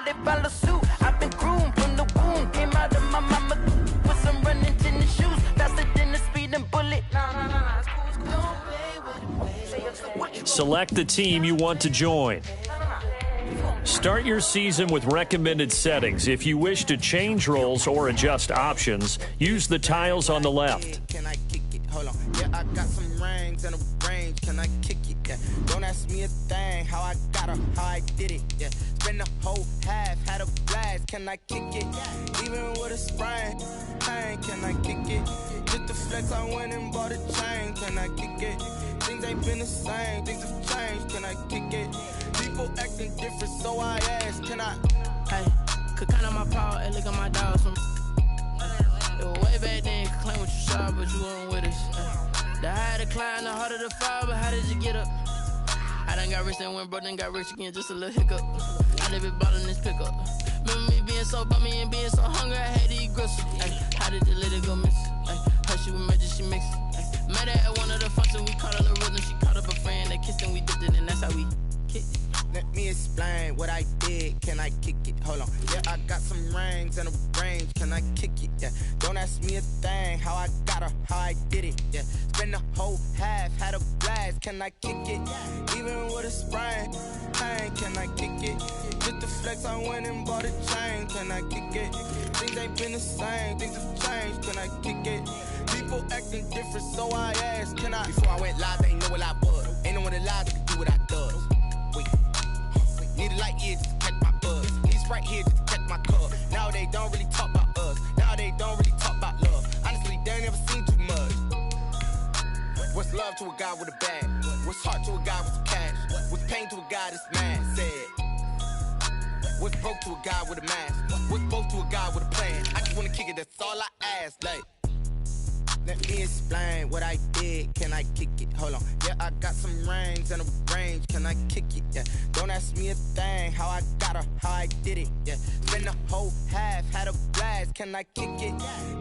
they follow suit. I've been groomed from the womb. Came out of my mama with some running tennis shoes. Faster than the speeding bullet. Select the team you want to join. Start your season with recommended settings. If you wish to change roles or adjust options, use the tiles on the left. Can I kick it? Hold on. Yeah, I got some rings and a range. Can I kick it? Yeah. Don't ask me a thing. How I got her, how I did it. Yeah. Spend the whole half, had a blast. Can I kick it? Even with a sprain. Pain, can I kick it? Just the flex, I went and bought a chain. Can I kick it? Things ain't been the same. Things have changed. Can I kick it? People acting different, so I ask, can I? Hey, could count on my power and look at my dogs from. It was way back then, could claim what you saw, but you weren't with us. The higher the climb, the harder the fall, but how did you get up? I done got rich and went broke, then got rich again, just a little hiccup. I live it ballin' this pickup. Remember me being so bummy and being so hungry, I had to eat gristle. How did you let it go miss? How she was magic, she mixed. Met her at one of the functions, we caught her the rhythm, she caught up a friend, they kissed and we dipped it, and that's how we kicked it. Let me explain what I did. Can I kick it? Hold on. Yeah, I got some rings and a range. Can I kick it? Yeah. Don't ask me a thing. How I got her, how I did it. Yeah. Spend the whole half, had a blast. Can I kick it? Even with a sprain. Pain, can I kick it? Just the flex, I went and bought a chain. Can I kick it? Things ain't been the same. Things have changed. Can I kick it? People acting different, so I asked, can I? Before I went live, they ain't know what I was. Ain't no one alive that could do what I does. Wait. Need a light ear just to catch my buzz. Need Sprite here just to catch my cup. Now they don't really talk about us. Now they don't really talk about love. Honestly, they ain't never seen too much. What's love to a guy with a bag? What's heart to a guy with some cash? What's pain to a guy that's mad? Said. What's broke to a guy with a mask? What's both to a guy with a plan? I just wanna kick it, that's all I ask. Like, let me explain what I did. Can I kick it? Hold on. Yeah, I got some rings and a range. Can I kick it? Yeah. Don't ask me a thing. How I got her, how I did it. Yeah. Spend the whole half, had a blast. Can I kick it?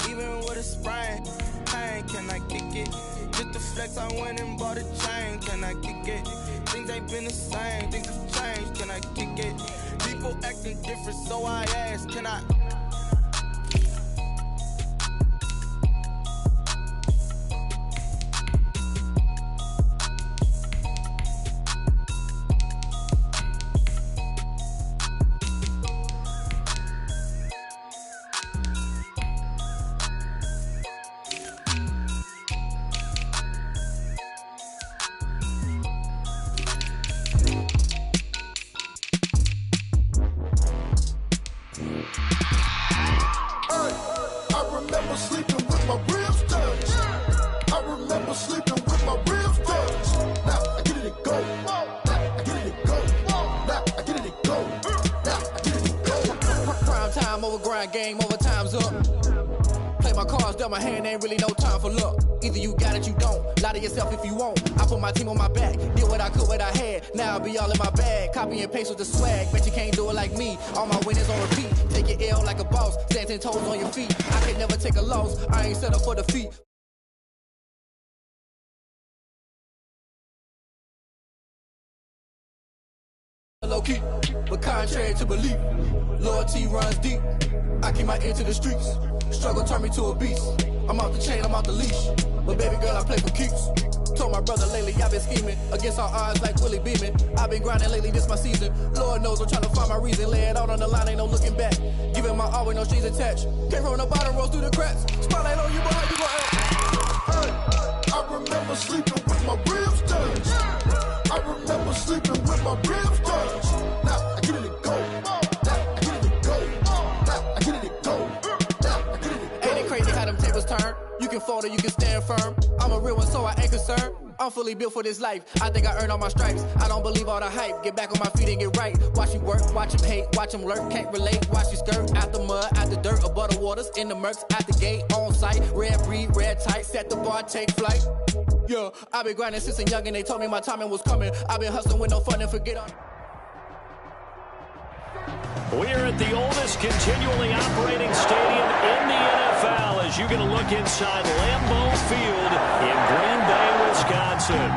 Even with a sprain. Pain, can I kick it? Just the flex, I went and bought a chain. Can I kick it? Things ain't been the same. Things have changed. Can I kick it? People acting different, so I ask, can I? Game over, time's up. Play my cards, dealt my hand, ain't really no time for luck. Either you got it, you don't. Lie to yourself if you won't. I put my team on my back, did what I could, what I had. Now I'll be all in my bag. Copy and paste with the swag. Bet you can't do it like me. All my winners on repeat. Take your L like a boss. Stand 10 toes on your feet. I can never take a loss. I ain't set up for defeat. Low key, but contrary to belief, loyalty runs deep. I keep my ear to the streets. Struggle turned me to a beast. I'm off the chain, I'm off the leash. But baby girl, I play for keeps. Told my brother lately I've been scheming against all odds like Willie Beeman. I've been grinding lately, this my season. Lord knows I'm trying to find my reason. Lay it out on the line, ain't no looking back. Giving my all with no strings attached. Came from the bottom, rose through the cracks. Spotlight on you, but how you gon' act? Hey, I remember sleeping with my ribs touched. I remember sleeping with my ribs touched. Now I get it to go. Now I get it to go. Now I get it to go. Now I get it to go. Ain't it crazy how them tables turn? You can fold or you can stand firm. I'm a real one, so I ain't concerned. I'm fully built for this life. I think I earned all my stripes. I don't believe all the hype. Get back on my feet and get right. Watch you work, watch him hate, watch him lurk. Can't relate, watch you skirt. Out the mud, out the dirt, above the waters, in the murks, out the gate, on site. Red breed, red tight, set the bar, take flight. Yeah, I've been grinding since a young and they told me my timing was coming. I've been hustling with no fun and forget on. We're at the oldest continually operating stadium in the NFL as you get a look inside Lambeau Field in Green Bay, Wisconsin.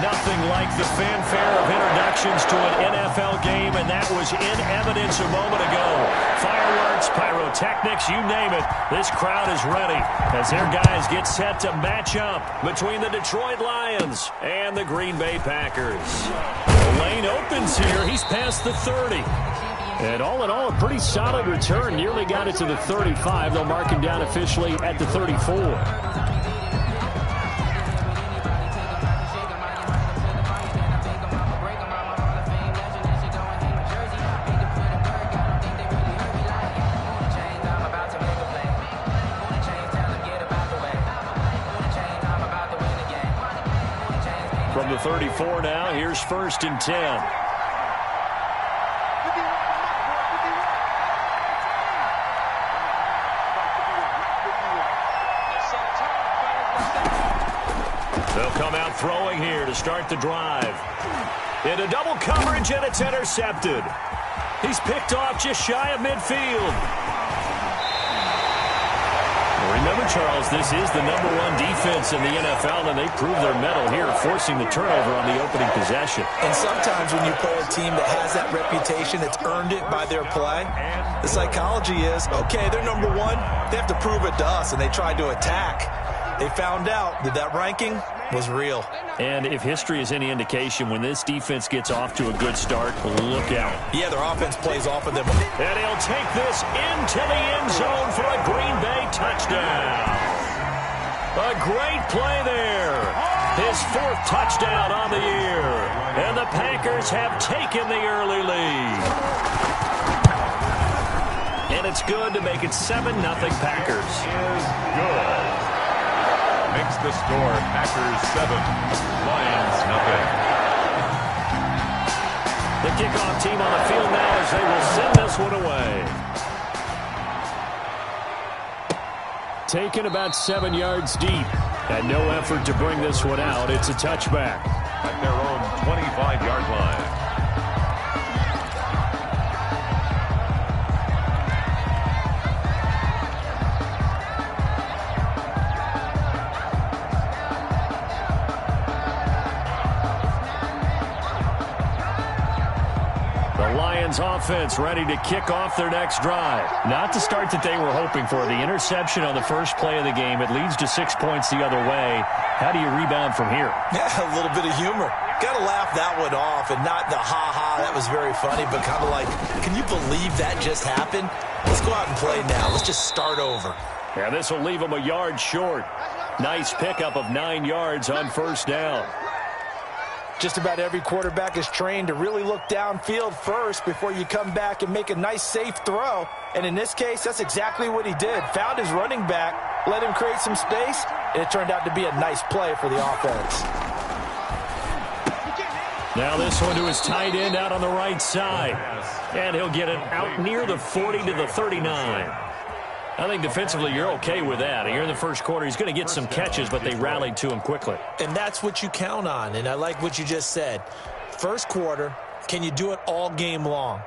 Nothing like the fanfare of introductions to an NFL game, and that was in evidence a moment ago. Fireworks, pyrotechnics, you name it. This crowd is ready as their guys get set to match up between the Detroit Lions and the Green Bay Packers. The lane opens here. He's past the 30. And all in all, a pretty solid return. Nearly got it to the 35. They'll mark him down officially at the 34. From the 34 now, here's 1st and 10. They'll come out throwing here to start the drive. Into double coverage, and it's intercepted. He's picked off just shy of midfield. Remember, Charles, this is the #1 defense in the NFL, and they prove their mettle here, forcing the turnover on the opening possession. And sometimes when you play a team that has that reputation, that's earned it by their play, the psychology is, okay, they're #1, they have to prove it to us, and they tried to attack. They found out that that ranking was real. And if history is any indication, when this defense gets off to a good start, look out. Yeah, their offense plays off of them. And he'll take this into the end zone for a Green Bay touchdown. A great play there. His 4th touchdown on the year. And the Packers have taken the early lead. And it's good to make it 7-0 Packers. Is good. Makes the score Packers 7, Lions 0. The kickoff team on the field now as they will send this one away. Taken about 7 yards deep. And no effort to bring this one out. It's a touchback. At their own 25-yard line. Offense ready to kick off their next drive. Not the start that they were hoping for. The interception on the first play of the game. It leads to 6 points the other way. How do you rebound from here? Yeah, a little bit of humor. Got to laugh that one off, and not the ha-ha, that was very funny, but kind of like, can you believe that just happened? Let's go out and play now. Let's just start over. Yeah, this will leave them a yard short. Nice pickup of 9 yards on 1st down. Just about every quarterback is trained to really look downfield first before you come back and make a nice, safe throw. And in this case, that's exactly what he did. Found his running back, let him create some space, and it turned out to be a nice play for the offense. Now this one to his tight end out on the right side. And he'll get it out near the 40 to the 39. I think defensively you're okay with that. Here in the first quarter, he's going to get some catches, but they rallied to him quickly. And that's what you count on, and I like what you just said. First quarter, can you do it all game long?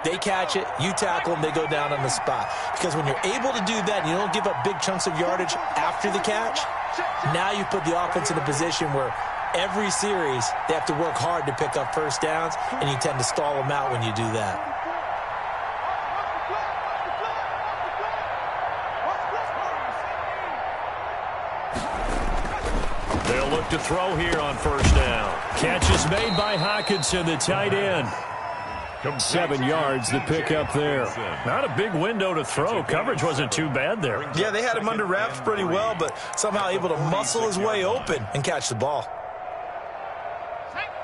They catch it, you tackle them, they go down on the spot. Because when you're able to do that and you don't give up big chunks of yardage after the catch, now you put the offense in a position where every series they have to work hard to pick up 1st downs, and you tend to stall them out when you do that. They'll look to throw here on 1st down. Catch is made by Hockenson, the tight end. 7 yards, the pickup there. Not a big window to throw. Coverage wasn't too bad there. Yeah, they had him under wraps pretty well, but somehow able to muscle his way open and catch the ball.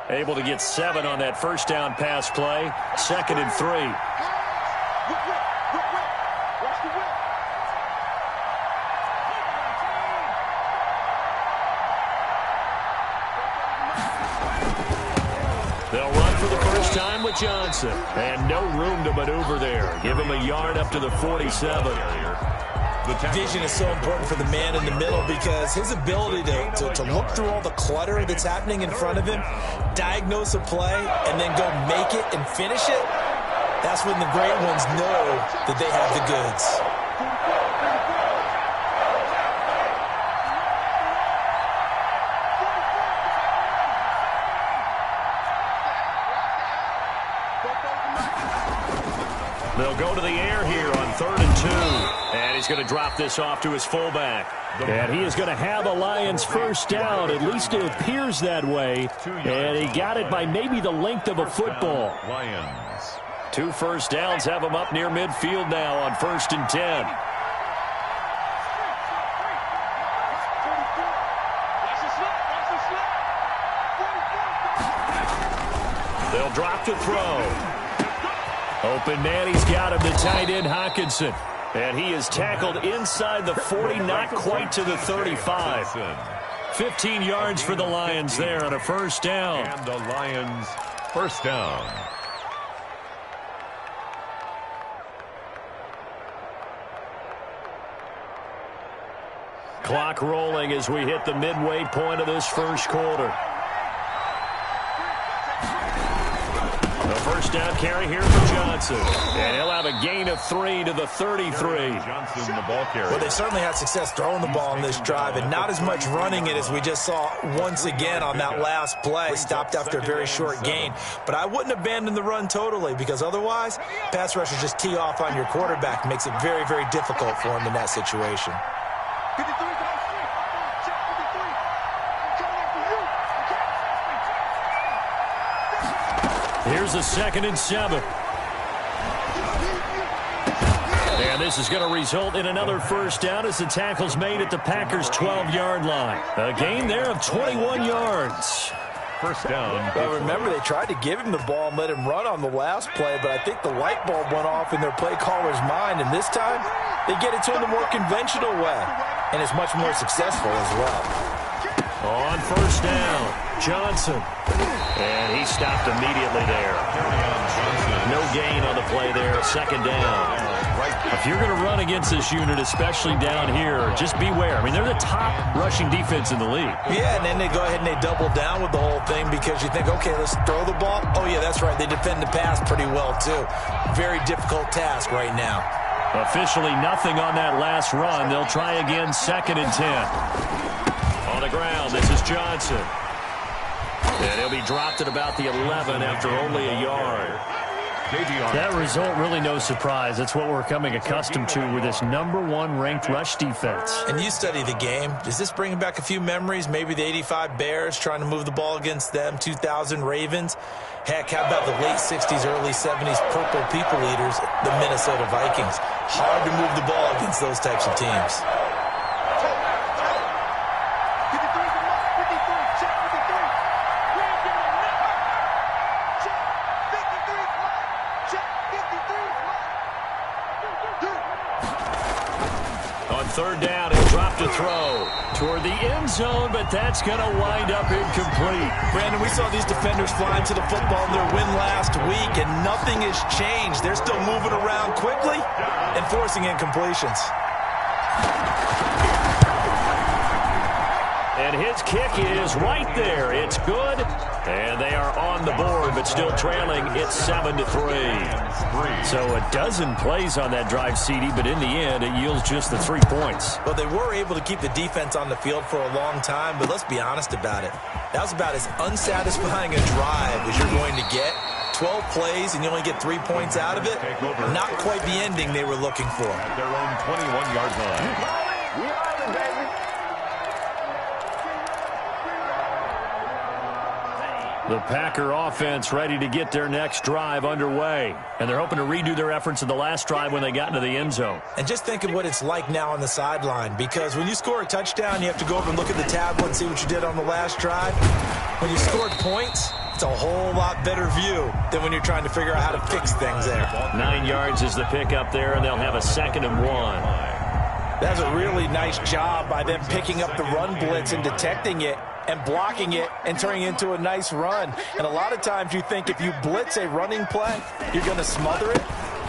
Able to get 7 on that 1st down pass play. 2nd and 3. They'll run for the first time with Johnson. And no room to maneuver there. Give him a yard up to the 47. Vision is so important for the man in the middle because his ability to look through all the clutter that's happening in front of him, diagnose a play, and then go make it and finish it, that's when the great ones know that they have the goods. They'll go to the air here on 3rd and 2. And he's going to drop this off to his fullback. And he is going to have a Lions first down. At least it appears that way. And he got it by maybe the length of a football. Lions. 2 first downs have him up near midfield now on 1st and 10. They'll drop to throw. Open man, he's got him, the tight end Hockenson. And he is tackled inside the 40, not quite to the 35. 15 yards for the Lions there on a first down. And the Lions first down. Clock rolling as we hit the midway point of this first quarter. The first down carry here for Johnson. And he'll have a gain of 3 to the 33. Johnson, the ball carrier. Well, they certainly had success throwing the ball in this drive, and not as much running it as we just saw once again on that last play. Stopped after a very short gain. But I wouldn't abandon the run totally, because otherwise, pass rushers just tee off on your quarterback. Makes it very, very difficult for him in that situation. Here's a 2nd and 7. And this is going to result in another first down as the tackle's made at the Packers' 12-yard line. A gain there of 21 yards. First down. Well, remember, they tried to give him the ball and let him run on the last play, but I think the light bulb went off in their play caller's mind, and this time they get it to him the more conventional way, and it's much more successful as well. On first down, Johnson. And he stopped immediately there. No gain on the play there. 2nd down. If you're going to run against this unit, especially down here, just beware. I mean, they're the top rushing defense in the league. Yeah, and then they go ahead and they double down with the whole thing because you think, okay, let's throw the ball. Oh, yeah, that's right. They defend the pass pretty well, too. Very difficult task right now. Officially nothing on that last run. They'll try again, 2nd and 10. On the ground, this is Johnson. And he'll be dropped at about the 11 after only a yard. That result, really no surprise. That's what we're coming accustomed to with this #1 ranked rush defense. And you study the game. Does this bring back a few memories? Maybe the 85 Bears trying to move the ball against them, 2000 Ravens. Heck, how about the late 60s, early 70s Purple People Eaters, the Minnesota Vikings. Hard to move the ball against those types of teams. On 3rd down, he'll drop to throw toward the end zone, but that's going to wind up incomplete. Brandon, we saw these defenders flying to the football in their win last week, and nothing has changed. They're still moving around quickly and forcing incompletions. And his kick is right there. It's good. And they are on the board, but still trailing. It's 7-3. So a dozen plays on that drive, CD, but in the end, it yields just the 3 points. Well, they were able to keep the defense on the field for a long time, but let's be honest about it. That was about as unsatisfying a drive as you're going to get. 12 plays, and you only get 3 points out of it. Not quite the ending they were looking for. At their own 21-yard line. The Packer offense ready to get their next drive underway. And they're hoping to redo their efforts in the last drive when they got into the end zone. And just think of what it's like now on the sideline, because when you score a touchdown, you have to go over and look at the tablet and see what you did on the last drive. When you scored points, it's a whole lot better view than when you're trying to figure out how to fix things there. 9 yards is the pickup there, and they'll have a 2nd and 1. That's a really nice job by them picking up the run blitz and detecting it and blocking it and turning it into a nice run. And a lot of times you think if you blitz a running play, you're going to smother it.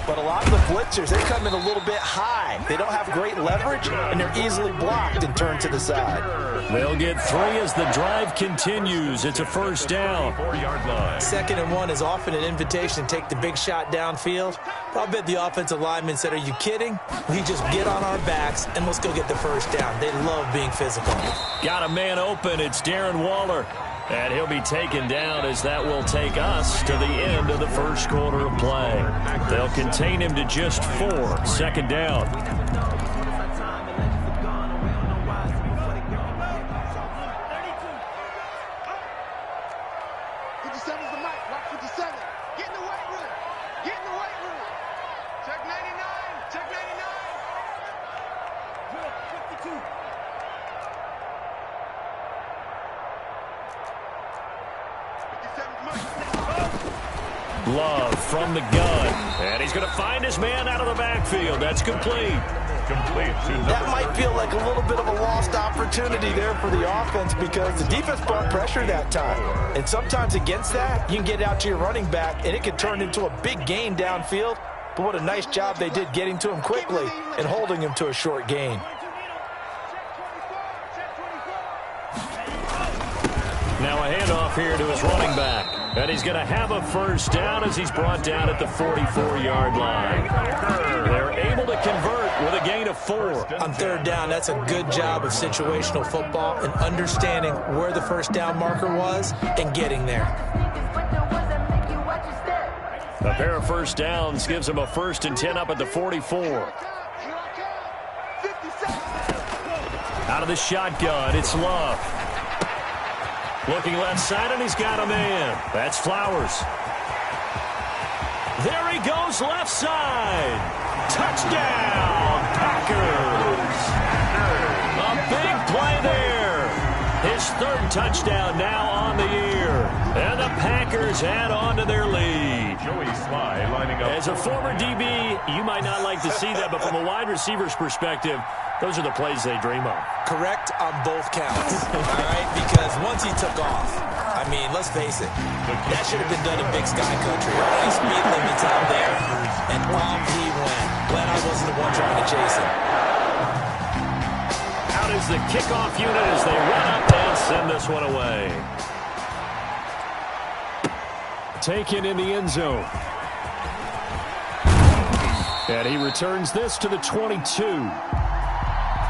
But a lot of the blitzers, they come in a little bit high. They don't have great leverage, and they're easily blocked and turned to the side. They'll get 3 as the drive continues. It's a first down. 4-yard line. 2nd and 1 is often an invitation to take the big shot downfield. I'll bet the offensive lineman said, are you kidding? We just get on our backs, and let's go get the first down. They love being physical. Got a man open. It's Darren Waller. And he'll be taken down as that will take us to the end of the first quarter of play. They'll contain him to just 4. Second down. 57's the mic. Watch 57. Get in the weight room. Get in the weight room. Check 99. Check 99. 52. Love from the gun. And he's going to find his man out of the backfield. That's complete. That might feel like a little bit of a lost opportunity there for the offense because the defense brought pressure that time. And sometimes against that, you can get out to your running back, and it can turn into a big gain downfield. But what a nice job they did getting to him quickly and holding him to a short gain. Now a handoff here to his running back. And he's going to have a first down as he's brought down at the 44-yard line. They're able to convert with a gain of 4. On third down, that's a good job of situational football and understanding where the first down marker was and getting there. A pair of first downs gives him a 1st and 10 up at the 44. Out of the shotgun, it's Love. Looking left side, and he's got a man. That's Flowers. There he goes, left side. Touchdown, Packers. A big play there. His 3rd touchdown now on the year. And the Packers add on to their lead. Joey Sly lining up. As a former DB, you might not like to see that, but from a wide receiver's perspective, those are the plays they dream of. Correct on both counts, all right? Because once he took off, I mean, let's face it, that should have been done in Big Sky Country. Any speed limits out there, and off he went. Glad I wasn't the one trying to chase him. Out is the kickoff unit as they run up and send this one away. Taken in the end zone. And he returns this to the 22.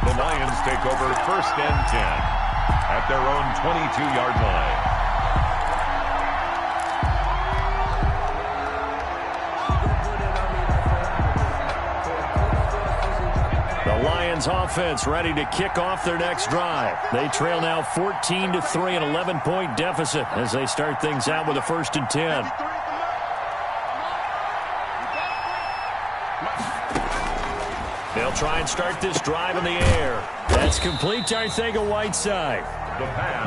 The Lions take over 1st and 10 at their own 22-yard line. The Lions offense ready to kick off their next drive. They trail now 14-3, an 11-point deficit as they start things out with a 1st and 10. They'll try and start this drive in the air. That's complete to Arcega-Whiteside.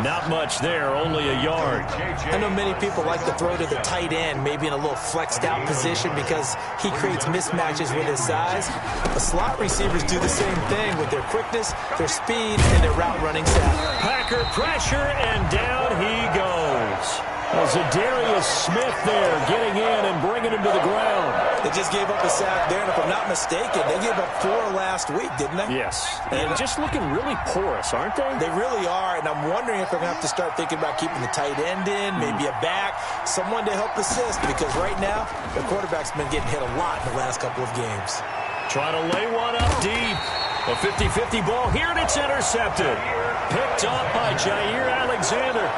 Not much there, only a yard. I know many people like to throw to the tight end, maybe in a little flexed out position because he creates mismatches with his size. The slot receivers do the same thing with their quickness, their speed, and their route running set. Packer pressure, and down he goes. Zadarius Smith there getting in and bringing him to the ground. They just gave up a sack there, and if I'm not mistaken, they gave up 4 last week, didn't they? Yes. And just looking really porous, aren't they? They really are, and I'm wondering if they're going to have to start thinking about keeping the tight end in, maybe a back, someone to help assist, because right now, the quarterback's been getting hit a lot in the last couple of games. Trying to lay one up deep. A 50-50 ball here, and it's intercepted. Picked off by Jair Alexander.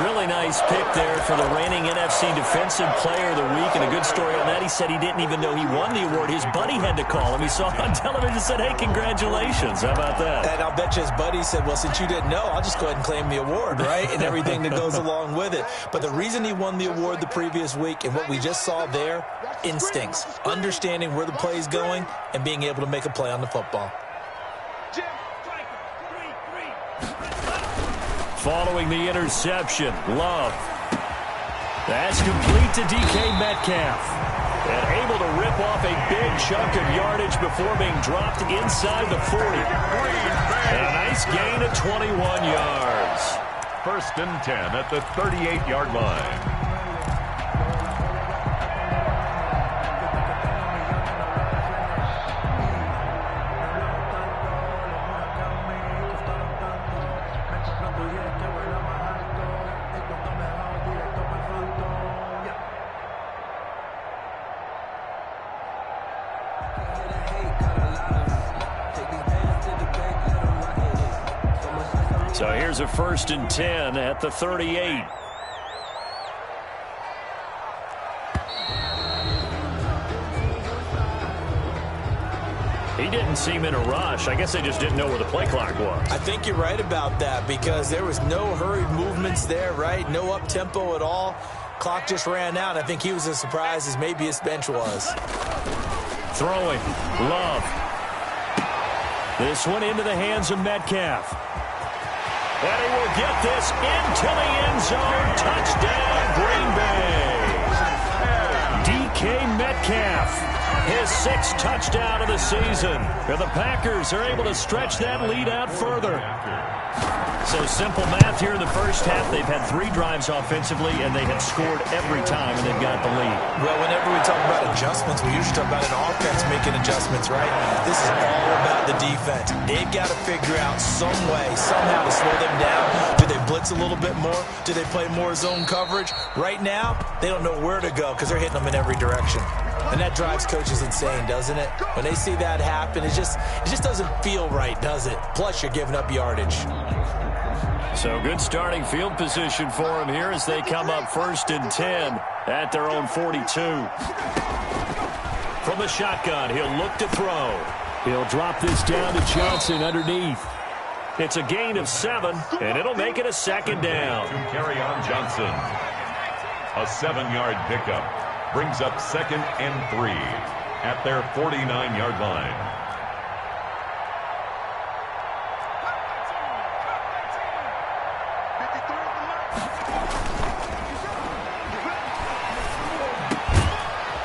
Really nice pick there for the reigning NFC Defensive Player of the Week. And a good story on that, he said he didn't even know he won the award. His buddy had to call him. He saw it on television and said, hey, congratulations. How about that? And I'll bet you his buddy said, well, since you didn't know, I'll just go ahead and claim the award, right? And everything that goes along with it. But the reason he won the award the previous week and what we just saw there, instincts, understanding where the play is going and being able to make a play on the football. Following the interception, Love. That's complete to DK Metcalf. And able to rip off a big chunk of yardage before being dropped inside the 40. And a nice gain of 21 yards. 1st and 10 at the 38-yard line. So here's a 1st and 10 at the 38. He didn't seem in a rush. I guess they just didn't know where the play clock was. I think you're right about that because there was no hurried movements there, right? No up-tempo at all. Clock just ran out. I think he was as surprised as maybe his bench was. Throwing. Love. This one into the hands of Metcalf. And he will get this into the end zone. Touchdown, Green Bay. DK Metcalf. His 6th touchdown of the season. And the Packers are able to stretch that lead out further. So simple math here in the first half. They've had 3 drives offensively, and they have scored every time, and they've got the lead. Well, whenever we talk about adjustments, we usually talk about an offense making adjustments, right? This is all about the defense. They've got to figure out some way, somehow to slow them down. Do they blitz a little bit more? Do they play more zone coverage? Right now, they don't know where to go because they're hitting them in every direction. And that drives coaches insane, doesn't it? When they see that happen, it just doesn't feel right, does it? Plus, you're giving up yardage. So good starting field position for him here as they come up 1st and 10 at their own 42. From the shotgun, he'll look to throw. He'll drop this down to Johnson underneath. It's a gain of 7, and it'll make it a 2nd down. To carry on Johnson. A 7-yard pickup brings up 2nd and 3 at their 49-yard line.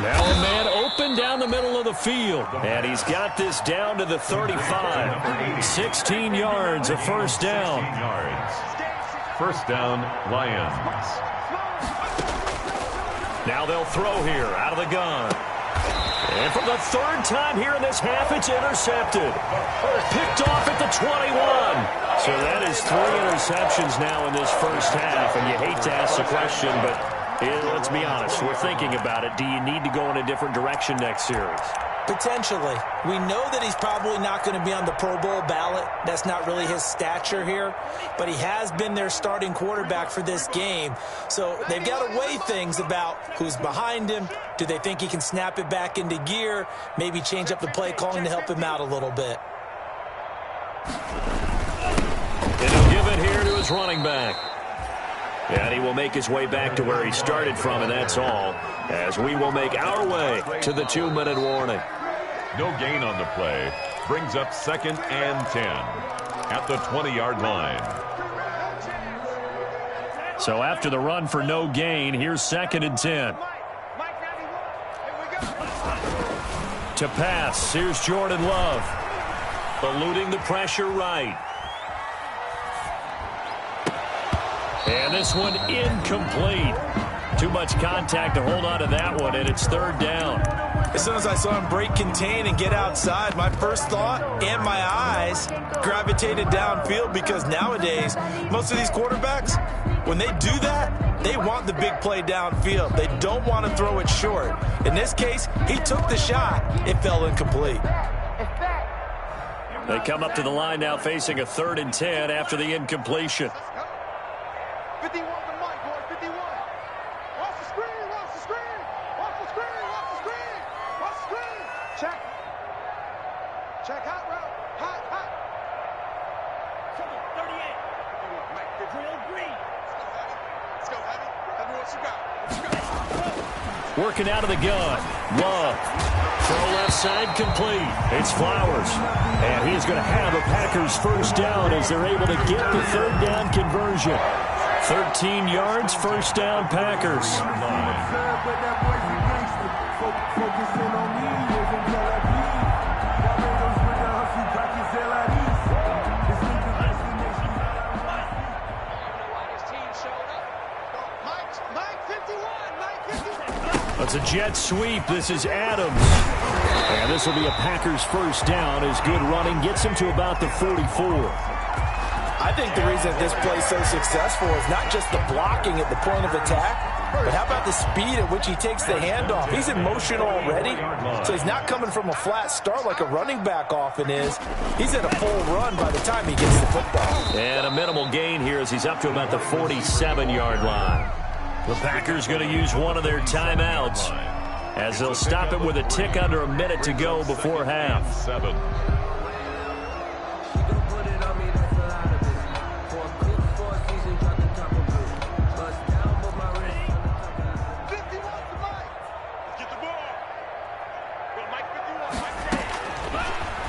Now a man open down the middle of the field. And he's got this down to the 35. 16 yards, a 1st down. 16 yards. 1st down, Lions. Now they'll throw here out of the gun. And for the 3rd time here in this half, it's intercepted. Picked off at the 21. So that is 3 interceptions now in this first half. And you hate to ask the question, but let's be honest. We're thinking about it. Do you need to go in a different direction next series? Potentially. We know that he's probably not going to be on the Pro Bowl ballot. That's not really his stature here. But he has been their starting quarterback for this game. So they've got to weigh things about who's behind him. Do they think he can snap it back into gear? Maybe change up the play calling to help him out a little bit. And he'll give it here to his running back. And he will make his way back to where he started from, and that's all, as we will make our way to the 2-minute warning. No gain on the play. Brings up 2nd and 10 at the 20-yard line. So after the run for no gain, here's 2nd and 10. To pass, here's Jordan Love. Eluding the pressure right. And this one incomplete. Too much contact to hold on to that one, and it's 3rd down. As soon as I saw him break contain and get outside, my first thought and my eyes gravitated downfield because nowadays, most of these quarterbacks, when they do that, they want the big play downfield. They don't want to throw it short. In this case, he took the shot. It fell incomplete. They come up to the line now facing a 3rd and 10 after the incompletion. 51 to Mike, boys, 51. Watch the screen, watch the screen. Watch the screen, watch the screen. Watch the screen. Check. Check hot route. Hot, hot. 38. Mike, the drill green. Let's go, Heavy. Heavy, what you got? What you got? Working out of the gun. Love. Throw left side complete. It's Flowers. And he's going to have a Packers 1st down as they're able to get the 3rd down conversion. 13 yards, 1st down, Packers. That's a jet sweep. This is Adams. And this will be a Packers 1st down as good running gets him to about the 44. I think the reason this play is so successful is not just the blocking at the point of attack, But how about the speed at which he takes the handoff? He's in motion already, so he's not coming from a flat start like a running back often is. He's at a full run by the time he gets the football. And a minimal gain here as he's up to about the 47-yard line. The Packers going to use one of their timeouts as they'll stop it with a tick under a minute to go before half. 7.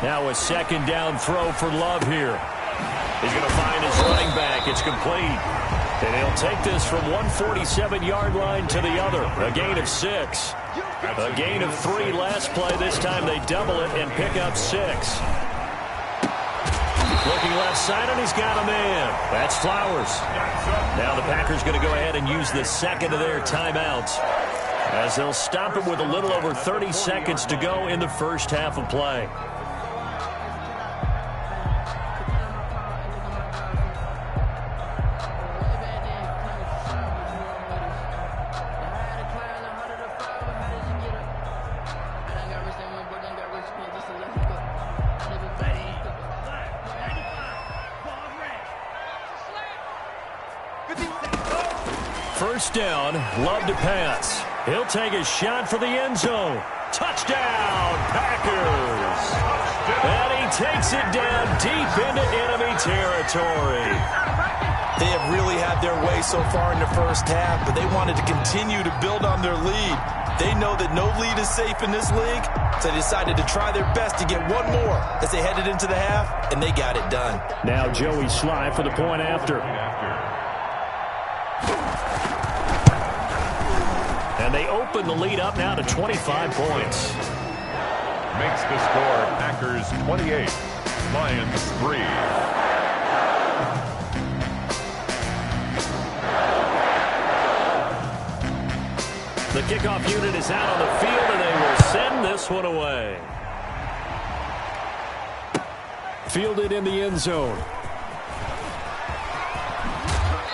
Now a second down throw for Love here. He's going to find his running back. It's complete. And he'll take this from 147-yard line to the other. A gain of 6. A gain of 3 last play. This time they double it and pick up 6. Looking left side, and he's got a man. That's Flowers. Now the Packers going to go ahead and use the second of their timeouts as they'll stop it with a little over 30 seconds to go in the first half of play. First down, Love to pass. He'll take a shot for the end zone. Touchdown, Packers! And he takes it down deep into enemy territory. They have really had their way so far in the first half, but they wanted to continue to build on their lead. They know that no lead is safe in this league, so they decided to try their best to get one more as they headed into the half, and they got it done. Now Joey Sly for the point after. And they open the lead up now to 25 points. Makes the score Packers 28, Lions 3. The kickoff unit is out on the field, and they will send this one away. Fielded in the end zone.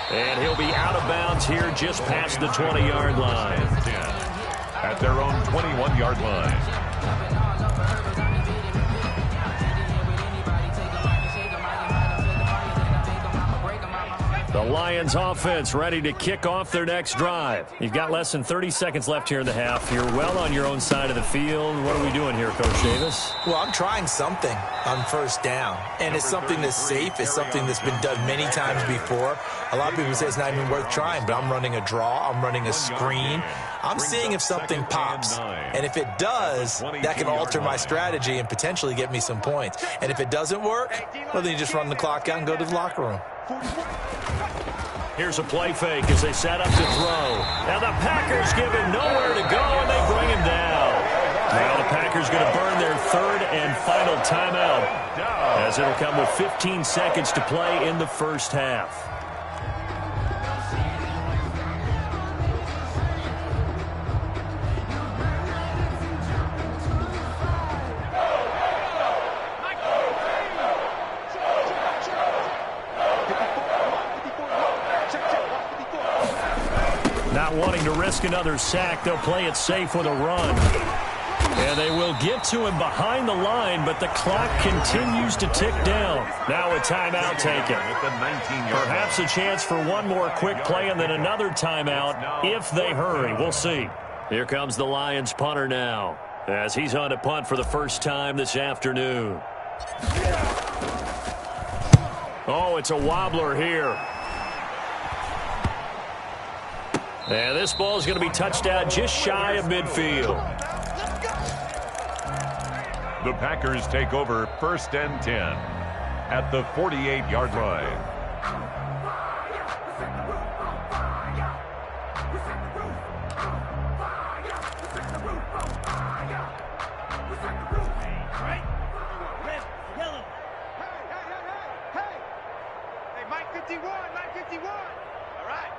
And he'll be out of bounds here just past the 20-yard line. At their own 21-yard line. The Lions offense ready to kick off their next drive. You've got less than 30 seconds left here in the half. You're well on your own side of the field. What are we doing here, Coach Davis? Well, I'm trying something on first down, and it's something that's safe. It's something that's been done many times before. A lot of people say it's not even worth trying, but I'm running a draw. I'm running a screen. I'm seeing if something pops, and if it does, that can alter my strategy and potentially get me some points. And if it doesn't work, well, then you just run the clock out and go to the locker room. Here's a play fake as they set up to throw. Now the Packers give him nowhere to go, and they bring him down. Now the Packers going to burn their third and final timeout as it'll come with 15 seconds to play in the first half. Not wanting to risk another sack, they'll play it safe with a run. And they will get to him behind the line, but the clock continues to tick down. Now a timeout taken. Perhaps a chance for one more quick play and then another timeout if they hurry. We'll see. Here comes the Lions punter now as he's on to punt for the first time this afternoon. Oh, it's a wobbler here. And this ball is going to be touched out just shy of midfield. The Packers take over first and 10 at the 48-yard line. Hey, Mike 51, Mike 51. All right.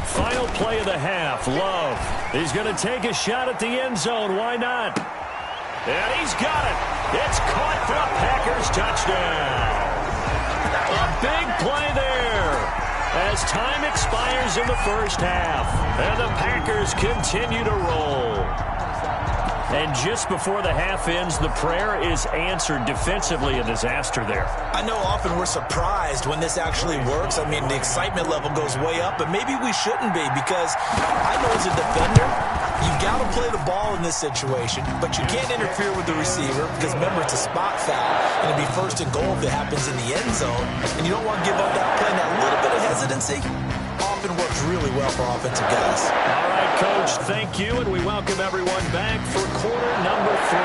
Final play of the half. Love. He's going to take a shot at the end zone. Why not? And he's got it. It's caught for a Packers touchdown. A big play there. as time expires in the first half. And the Packers continue to roll. And just before the half ends, the prayer is answered. Defensively, a disaster there. I know often we're surprised when this actually works. I mean, the excitement level goes way up, but maybe we shouldn't be, because I know as a defender, you've got to play the ball in this situation, but you can't interfere with the receiver because, remember, it's a spot foul, and it'd be first and goal if it happens in the end zone, and you don't want to give up that play. And that little bit of hesitancy often works really well for offensive guys. All right, Coach, thank you, and we welcome everyone back for quarter number 3.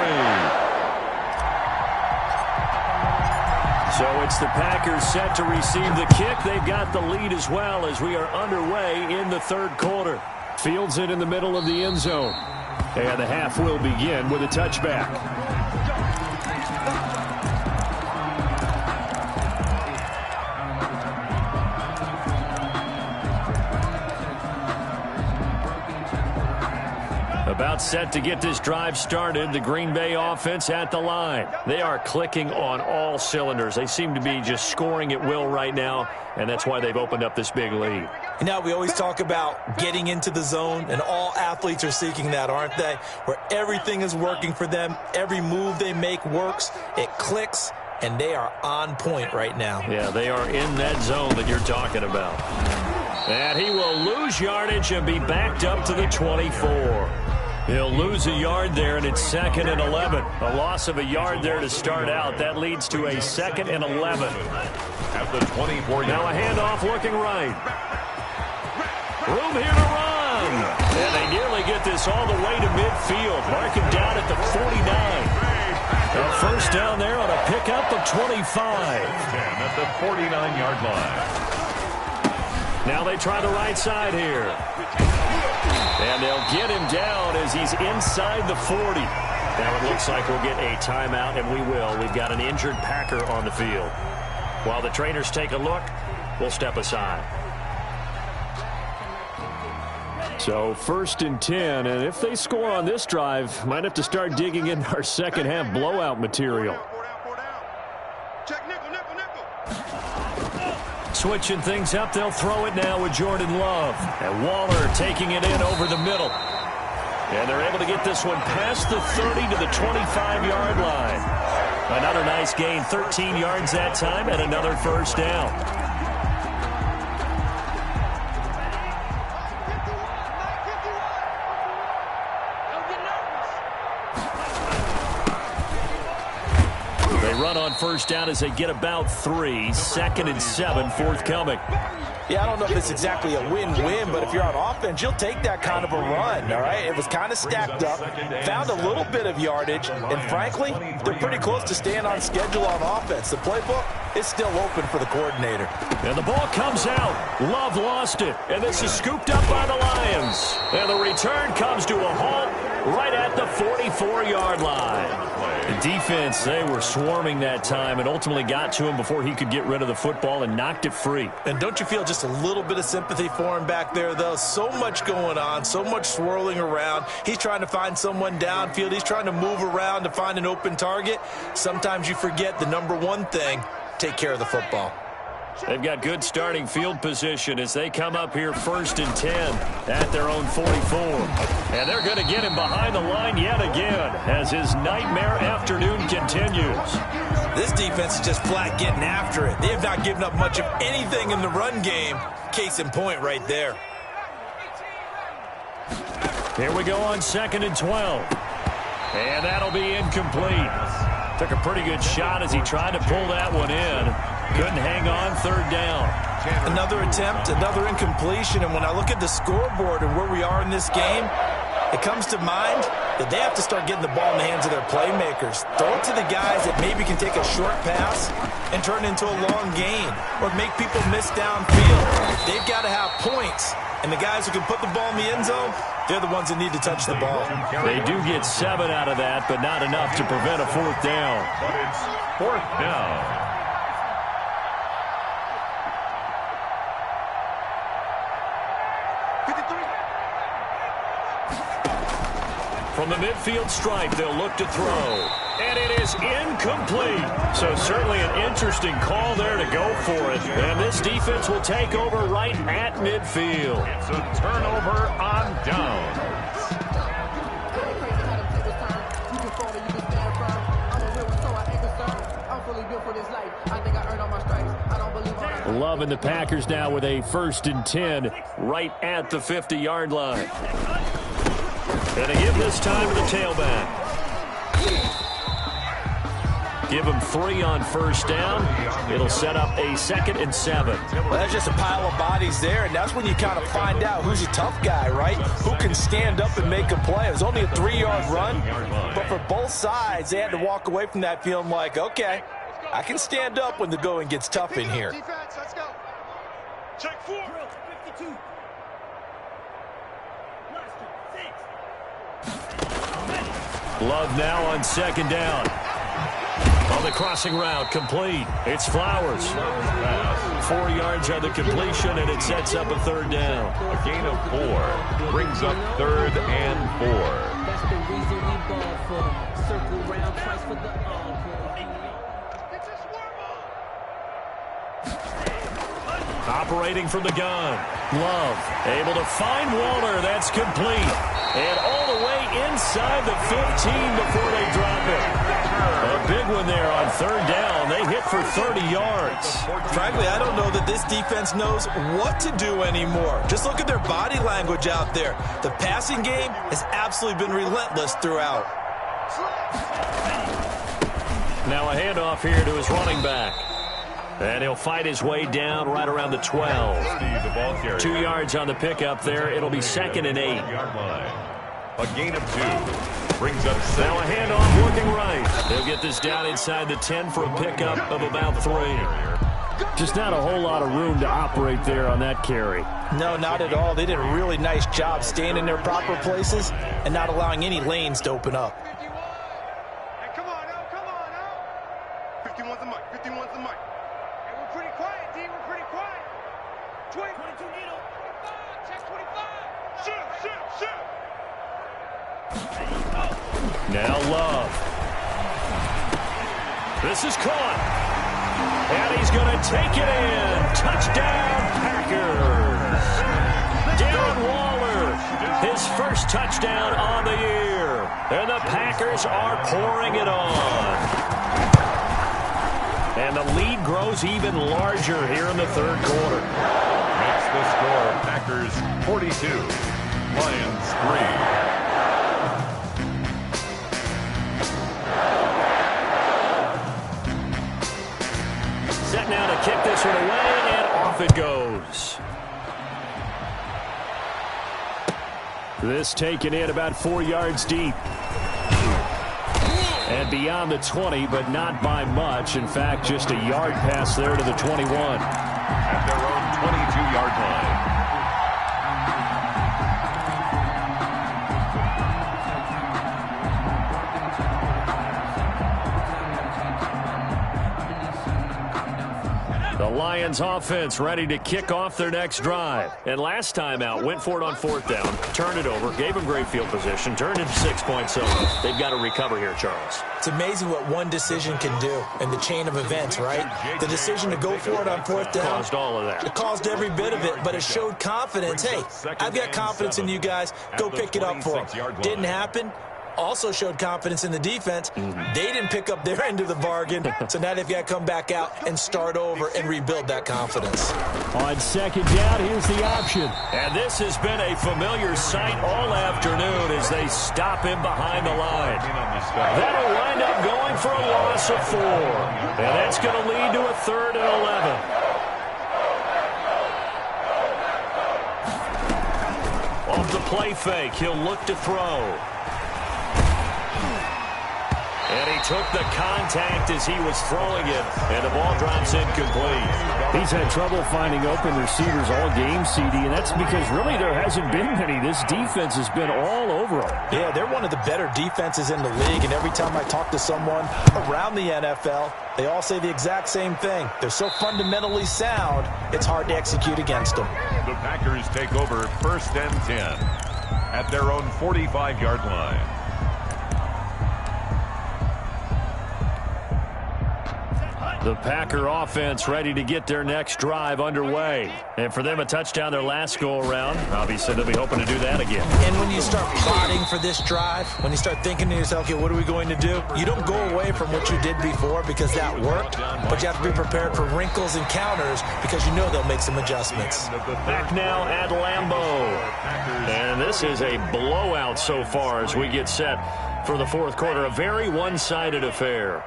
So it's the Packers set to receive the kick. They've got the lead as well as we are underway in the third quarter. Fields it in the middle of the end zone. And the half will begin with a touchback. About set to get this drive started, the Green Bay offense at the line. They are clicking on all cylinders. They seem to be just scoring at will right now, and that's why they've opened up this big lead. You know, we always talk about getting into the zone, and all athletes are seeking that, aren't they? Where everything is working for them, every move they make works, it clicks, and they are on point right now. Yeah, they are in that zone that you're talking about. And he will lose yardage and be backed up to the 24. He'll lose a yard there, and it's 2nd and 11. A loss of a yard there to start out. That leads to a 2nd and 11. At the 24. Now a handoff looking right. Room here to run. And they nearly get this all the way to midfield. Mark him down at the 49. A first down there on a pickup of 25. At the 49-yard line. Now they try the right side here. And they'll get him down as he's inside the 40. Now it looks like we'll get a timeout, and we will. We've got an injured Packer on the field. While the trainers take a look, we'll step aside. So 1st and 10, and if they score on this drive, might have to start digging in our second half blowout material. Switching things up, they'll throw it now with Jordan Love. And Waller taking it in over the middle. And they're able to get this one past the 30 to the 25-yard line. Another nice gain, 13 yards that time, and another first down. Run on first down as they get about 3. 2nd and 7 forthcoming. Yeah, I don't know if it's exactly a win-win, but if you're on offense, you'll take that kind of a run, all right? It was kind of stacked up, found a little bit of yardage, and frankly, they're pretty close to staying on schedule on offense. The playbook is still open for the coordinator. And the ball comes out. Love lost it, and this is scooped up by the Lions. And the return comes to a halt right at the 44-yard line. The defense, they were swarming that time and ultimately got to him before he could get rid of the football and knocked it free. And don't you feel just a little bit of sympathy for him back there, though? So much going on, so much swirling around. He's trying to find someone downfield. He's trying to move around to find an open target. Sometimes you forget the number one thing, take care of the football. They've got good starting field position as they come up here 1st and 10 at their own 44. And they're going to get him behind the line yet again as his nightmare afternoon continues. This defense is just flat getting after it. They have not given up much of anything in the run game. Case in point right there. Here we go on 2nd and 12. And that'll be incomplete. Took a pretty good shot as he tried to pull that one in. Couldn't hang on, 3rd down. Another attempt, another incompletion, and when I look at the scoreboard and where we are in this game, it comes to mind that they have to start getting the ball in the hands of their playmakers. Throw it to the guys that maybe can take a short pass and turn it into a long gain or make people miss downfield. They've got to have points, and the guys who can put the ball in the end zone, they're the ones that need to touch the ball. They do get 7 out of that, but not enough to prevent a 4th down. But it's 4th down. From the midfield stripe, they'll look to throw. And it is incomplete. So certainly an interesting call there to go for it. And this defense will take over right at midfield. It's a turnover on downs. Loving the Packers now with a 1st and 10 right at the 50-yard line. And they give this time to the tailback. Give him 3 on 1st down. It'll set up a 2nd and 7. Well, that's just a pile of bodies there, and that's when you kind of find out who's a tough guy, right? Who can stand up and make a play. It was only a 3-yard run, but for both sides, they had to walk away from that feeling like, okay, I can stand up when the going gets tough in here. Defense, let's go. Check 4. 52. Love now on 2nd down. On the crossing route, complete. It's Flowers. 4 yards on the completion, and it sets up a 3rd down. A gain of 4 brings up 3rd and 4. That's the reason we ball for. Circle round twice for the encore. Operating from the gun. Love able to find Waller. That's complete. And all the way inside the 15 before they drop it. A big one there on 3rd down. They hit for 30 yards. Frankly, I don't know that this defense knows what to do anymore. Just look at their body language out there. The passing game has absolutely been relentless throughout. Now a handoff here to his running back. And he'll fight his way down right around the 12. 2 yards on the pickup there. It'll be 2nd and 8. A gain of 2 brings up 7. Now a handoff working right. They'll get this down inside the 10 for a pickup of about 3. Just not a whole lot of room to operate there on that carry. No, not at all. They did a really nice job staying in their proper places and not allowing any lanes to open up. Hey, come on now. 51's the mic. 51's the mic. Hey, we're pretty quiet, D. We're pretty quiet. 22 needle. Check 25. Shoot. Now Love. This is caught. And he's going to take it in. Touchdown, Packers. Darren Waller, his first touchdown on the year. And the Packers are pouring it on. And the lead grows even larger here in the 3rd quarter. Makes the score Packers 42, Lions 3. Set now to kick this one away, and off it goes. This taken in about 4 yards deep. And beyond the 20, but not by much. In fact, just a yard pass there to the 21. At their own 22-yard line. The Lions offense ready to kick off their next drive. And last time out, went for it on 4th down, turned it over, gave them great field position, turned into 6 points. So they've got to recover here, Charles. It's amazing what one decision can do in the chain of events, right? The decision to go for it on 4th down. Caused all of that. It caused every bit of it, but it showed confidence. Hey, I've got confidence in you guys. Go pick it up for them. Didn't happen. Also showed confidence in the defense. They didn't pick up their end of the bargain, so now they've got to come back out and start over and rebuild that confidence. On 2nd down, here's the option. And this has been a familiar sight all afternoon as they stop him behind the line. That'll wind up going for a loss of 4. And that's going to lead to a 3rd and 11. Off the play fake, he'll look to throw. And he took the contact as he was throwing it, and the ball drops incomplete. He's had trouble finding open receivers all game, CD, and that's because really there hasn't been many. This defense has been all over them. Yeah, they're one of the better defenses in the league, and every time I talk to someone around the NFL, they all say the exact same thing. They're so fundamentally sound, it's hard to execute against them. The Packers take over 1st and 10 at their own 45-yard line. The Packer offense ready to get their next drive underway. And for them, a touchdown their last go-around. Obviously, they'll be hoping to do that again. And when you start plotting for this drive, when you start thinking to yourself, okay, what are we going to do? You don't go away from what you did before because that worked, but you have to be prepared for wrinkles and counters because you know they'll make some adjustments. Back now at Lambeau. And this is a blowout so far as we get set for the fourth quarter. A very one-sided affair.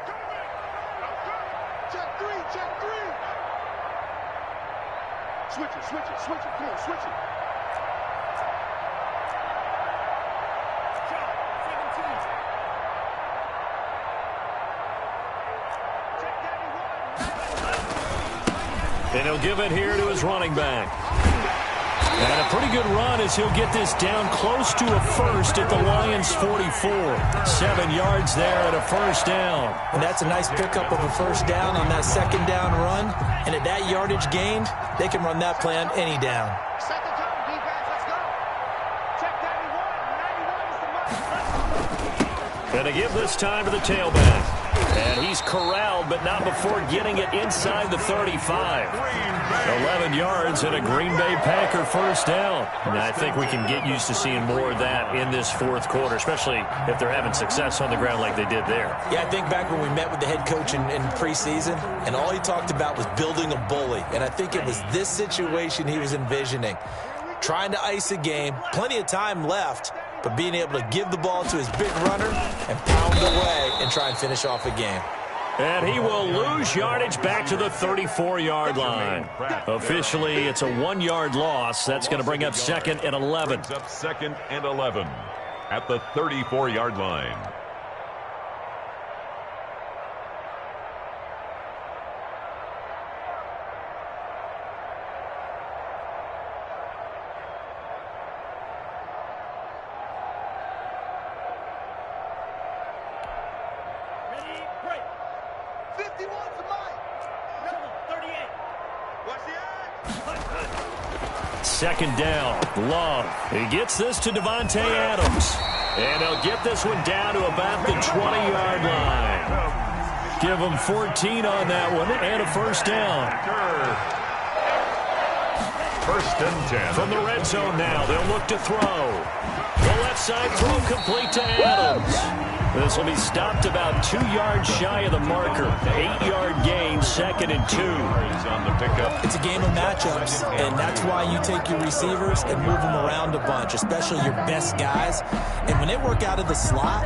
Switch it, come on, switch it. And he'll give it here to his running back. And a pretty good run as he'll get this down close to a first at the Lions 44. 7 yards there at a first down. And that's a nice pickup of a first down on that second down run. And at that yardage gained, they can run that play on any down. Second down, defense, let's go. Check 91 is the money. And to give this time to the tailback. And he's corralled, but not before getting it inside the 35. 11 yards and a Green Bay Packer first down. And I think we can get used to seeing more of that in this fourth quarter, especially if they're having success on the ground like they did there. Yeah, I think back when we met with the head coach in preseason, and all he talked about was building a bully. And I think it was this situation he was envisioning. Trying to ice a game, plenty of time left, but being able to give the ball to his big runner and pound away and try and finish off a game. And he will lose yardage back to the 34-yard line. Officially, it's a 1-yard loss. That's going to bring up 2nd and 11. Brings up 2nd and 11 at the 34-yard line. Second down, Love. He gets this to Devontae Adams. And he'll get this one down to about the 20-yard line. Give him 14 on that one and a first down. First and 10. From the red zone now, they'll look to throw. The left side throw complete to Adams. This will be stopped about 2 yards shy of the marker. 8-yard gain, 2nd and 2. On the pickup. It's a game of matchups, and that's why you take your receivers and move them around a bunch, especially your best guys. And when they work out of the slot,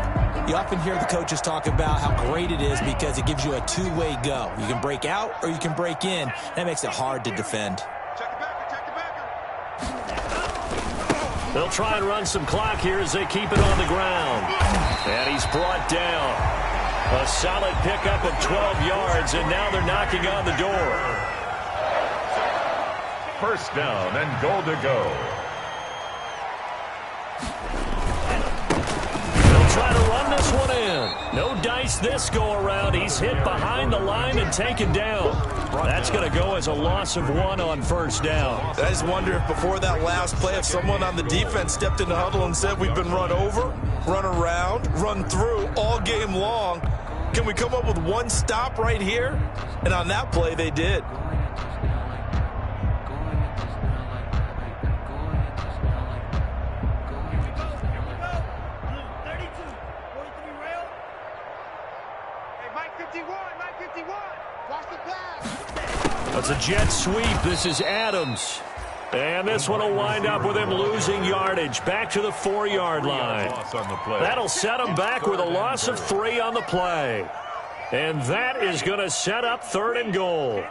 you often hear the coaches talk about how great it is because it gives you a two-way go. You can break out or you can break in. That makes it hard to defend. They'll try and run some clock here as they keep it on the ground. And he's brought down. A solid pickup of 12 yards, and now they're knocking on the door. First down and goal to go. They'll try to run this one in. No dice this go-around. He's hit behind the line and taken down. That's going to go as a loss of 1 on first down. I just wonder if before that last play, if someone on the defense stepped in the huddle and said, we've been run over, run around, run through all game long. Can we come up with one stop right here? And on that play, they did. That's a jet sweep. This is Adams. And this one will wind up with him losing yardage back to the 4-yard line. That'll set him back with a loss of 3 on the play. And that is going to set up 3rd and goal.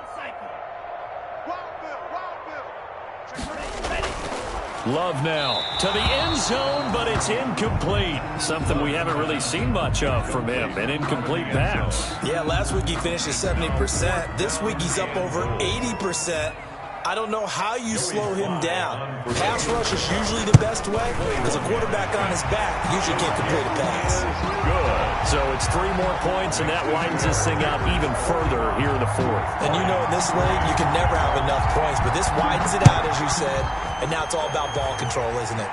Love now to the end zone, but it's incomplete. Something we haven't really seen much of from him, an incomplete pass. Yeah, last week he finished at 70%. This week he's up over 80%. I don't know how you slow him down. Pass rush is usually the best way. As a quarterback on his back, usually can't complete a pass. Good. So it's 3 more points, and that widens this thing out even further here in the 4th. And you know in this league, you can never have enough points, but this widens it out, as you said, and now it's all about ball control, isn't it?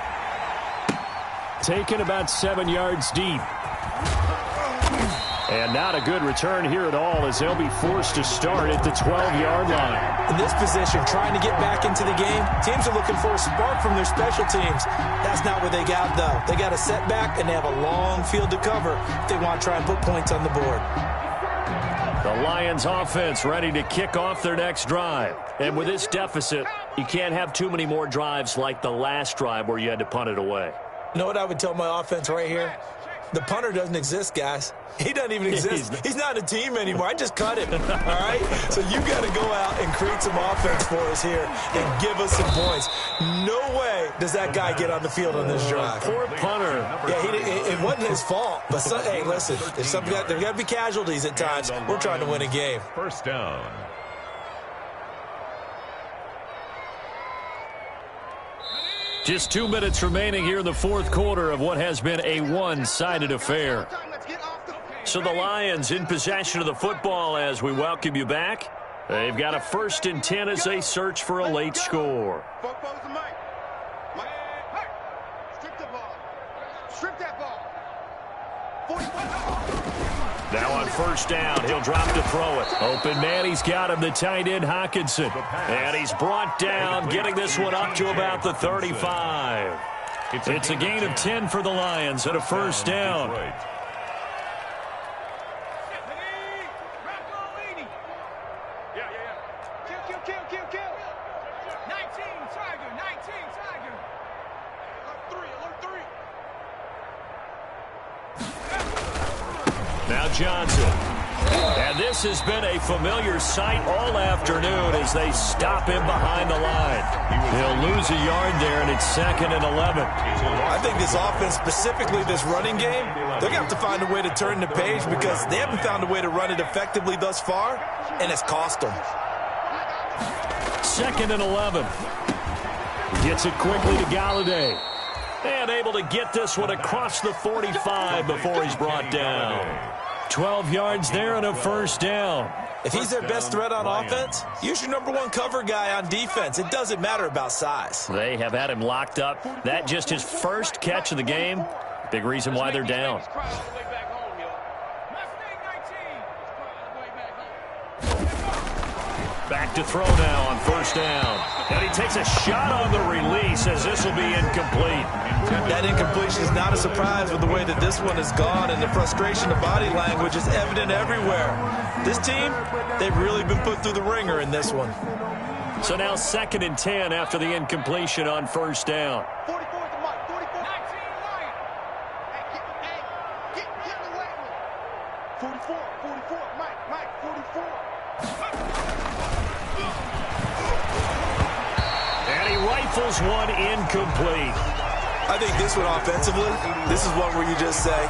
Taken about 7 yards deep. And not a good return here at all as they'll be forced to start at the 12-yard line. In this position, trying to get back into the game, teams are looking for a spark from their special teams. That's not what they got, though. They got a setback, and they have a long field to cover if they want to try and put points on the board. The Lions offense ready to kick off their next drive. And with this deficit, you can't have too many more drives like the last drive where you had to punt it away. You know what I would tell my offense right here? The punter doesn't exist, guys. He doesn't even exist. He's not a team anymore. I just cut him, all right? So you got to go out and create some offense for us here and give us some points. No way does that guy get on the field on this drive. Poor punter. Yeah, it wasn't his fault. But, hey, listen, there got to be casualties at times. We're trying to win a game. First down. Just 2 minutes remaining here in the fourth quarter of what has been a one-sided affair. So the Lions in possession of the football as we welcome you back. They've got a 1st and 10 as they search for a late score. Now on first down, he'll drop to throw it. Open man, he's got him, the tight end, Hockenson. And he's brought down, getting this one up to about the 35. It's a gain of 10 for the Lions and a first down. Now Johnson. And this has been a familiar sight all afternoon as they stop him behind the line. He'll lose a yard there, and it's 2nd and 11. I think this offense, specifically this running game, they're going to have to find a way to turn the page because they haven't found a way to run it effectively thus far, and it's cost them. 2nd and 11. Gets it quickly to Galladay. And able to get this one across the 45 before he's brought down. 12 yards there and a first down. If he's their best threat on offense, use your #1 cover guy on defense. It doesn't matter about size. They have had him locked up. That just his first catch of the game. Big reason why they're down. Back to throw now on first down. And he takes a shot on the release as this will be incomplete. That incompletion is not a surprise with the way that this one has gone, and the frustration of body language is evident everywhere. This team, they've really been put through the ringer in this one. So now 2nd and 10 after the incompletion on first down. 44 is the Mike. 44. 19 Lion. Hey, get away with it. 44, Mike, 44. And he rifles one incomplete. I think this one offensively, this is one where you just say,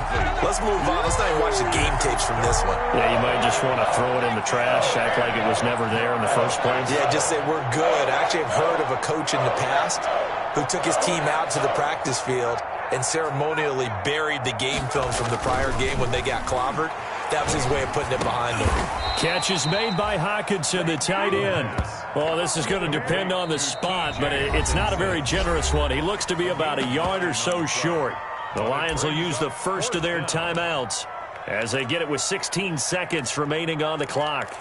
let's move on. Let's not even watch the game tapes from this one. Yeah, you might just want to throw it in the trash, act like it was never there in the first place. Yeah, just say we're good. I actually have heard of a coach in the past who took his team out to the practice field and ceremonially buried the game film from the prior game when they got clobbered. That was his way of putting it behind him. Catch is made by Hockenson, the tight end. Well, this is going to depend on the spot, but it's not a very generous one. He looks to be about a yard or so short. The Lions will use the first of their timeouts as they get it with 16 seconds remaining on the clock.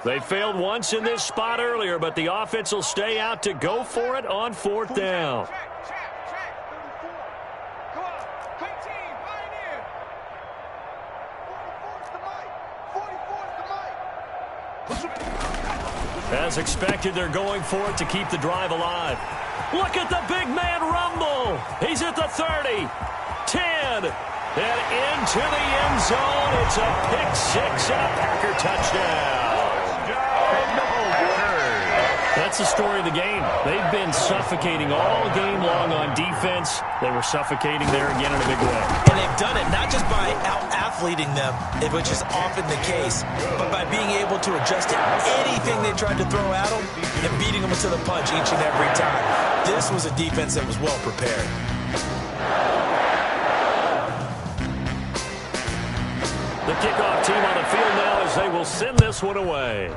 They failed once in this spot earlier, but the offense will stay out to go for it on 4th down. Check. 34. Go on. Quick team. Pioneer. 44 is the Mike. As expected, they're going for it to keep the drive alive. Look at the big man rumble. He's at the 30, 10, and into the end zone. It's a pick-6 and a Packer touchdown. That's the story of the game. They've been suffocating all game long on defense. They were suffocating there again in a big way. And they've done it not just by out-athleting them, which is often the case, but by being able to adjust to anything they tried to throw at them and beating them to the punch each and every time. This was a defense that was well prepared. The kickoff team on the field now as as they will send this one away.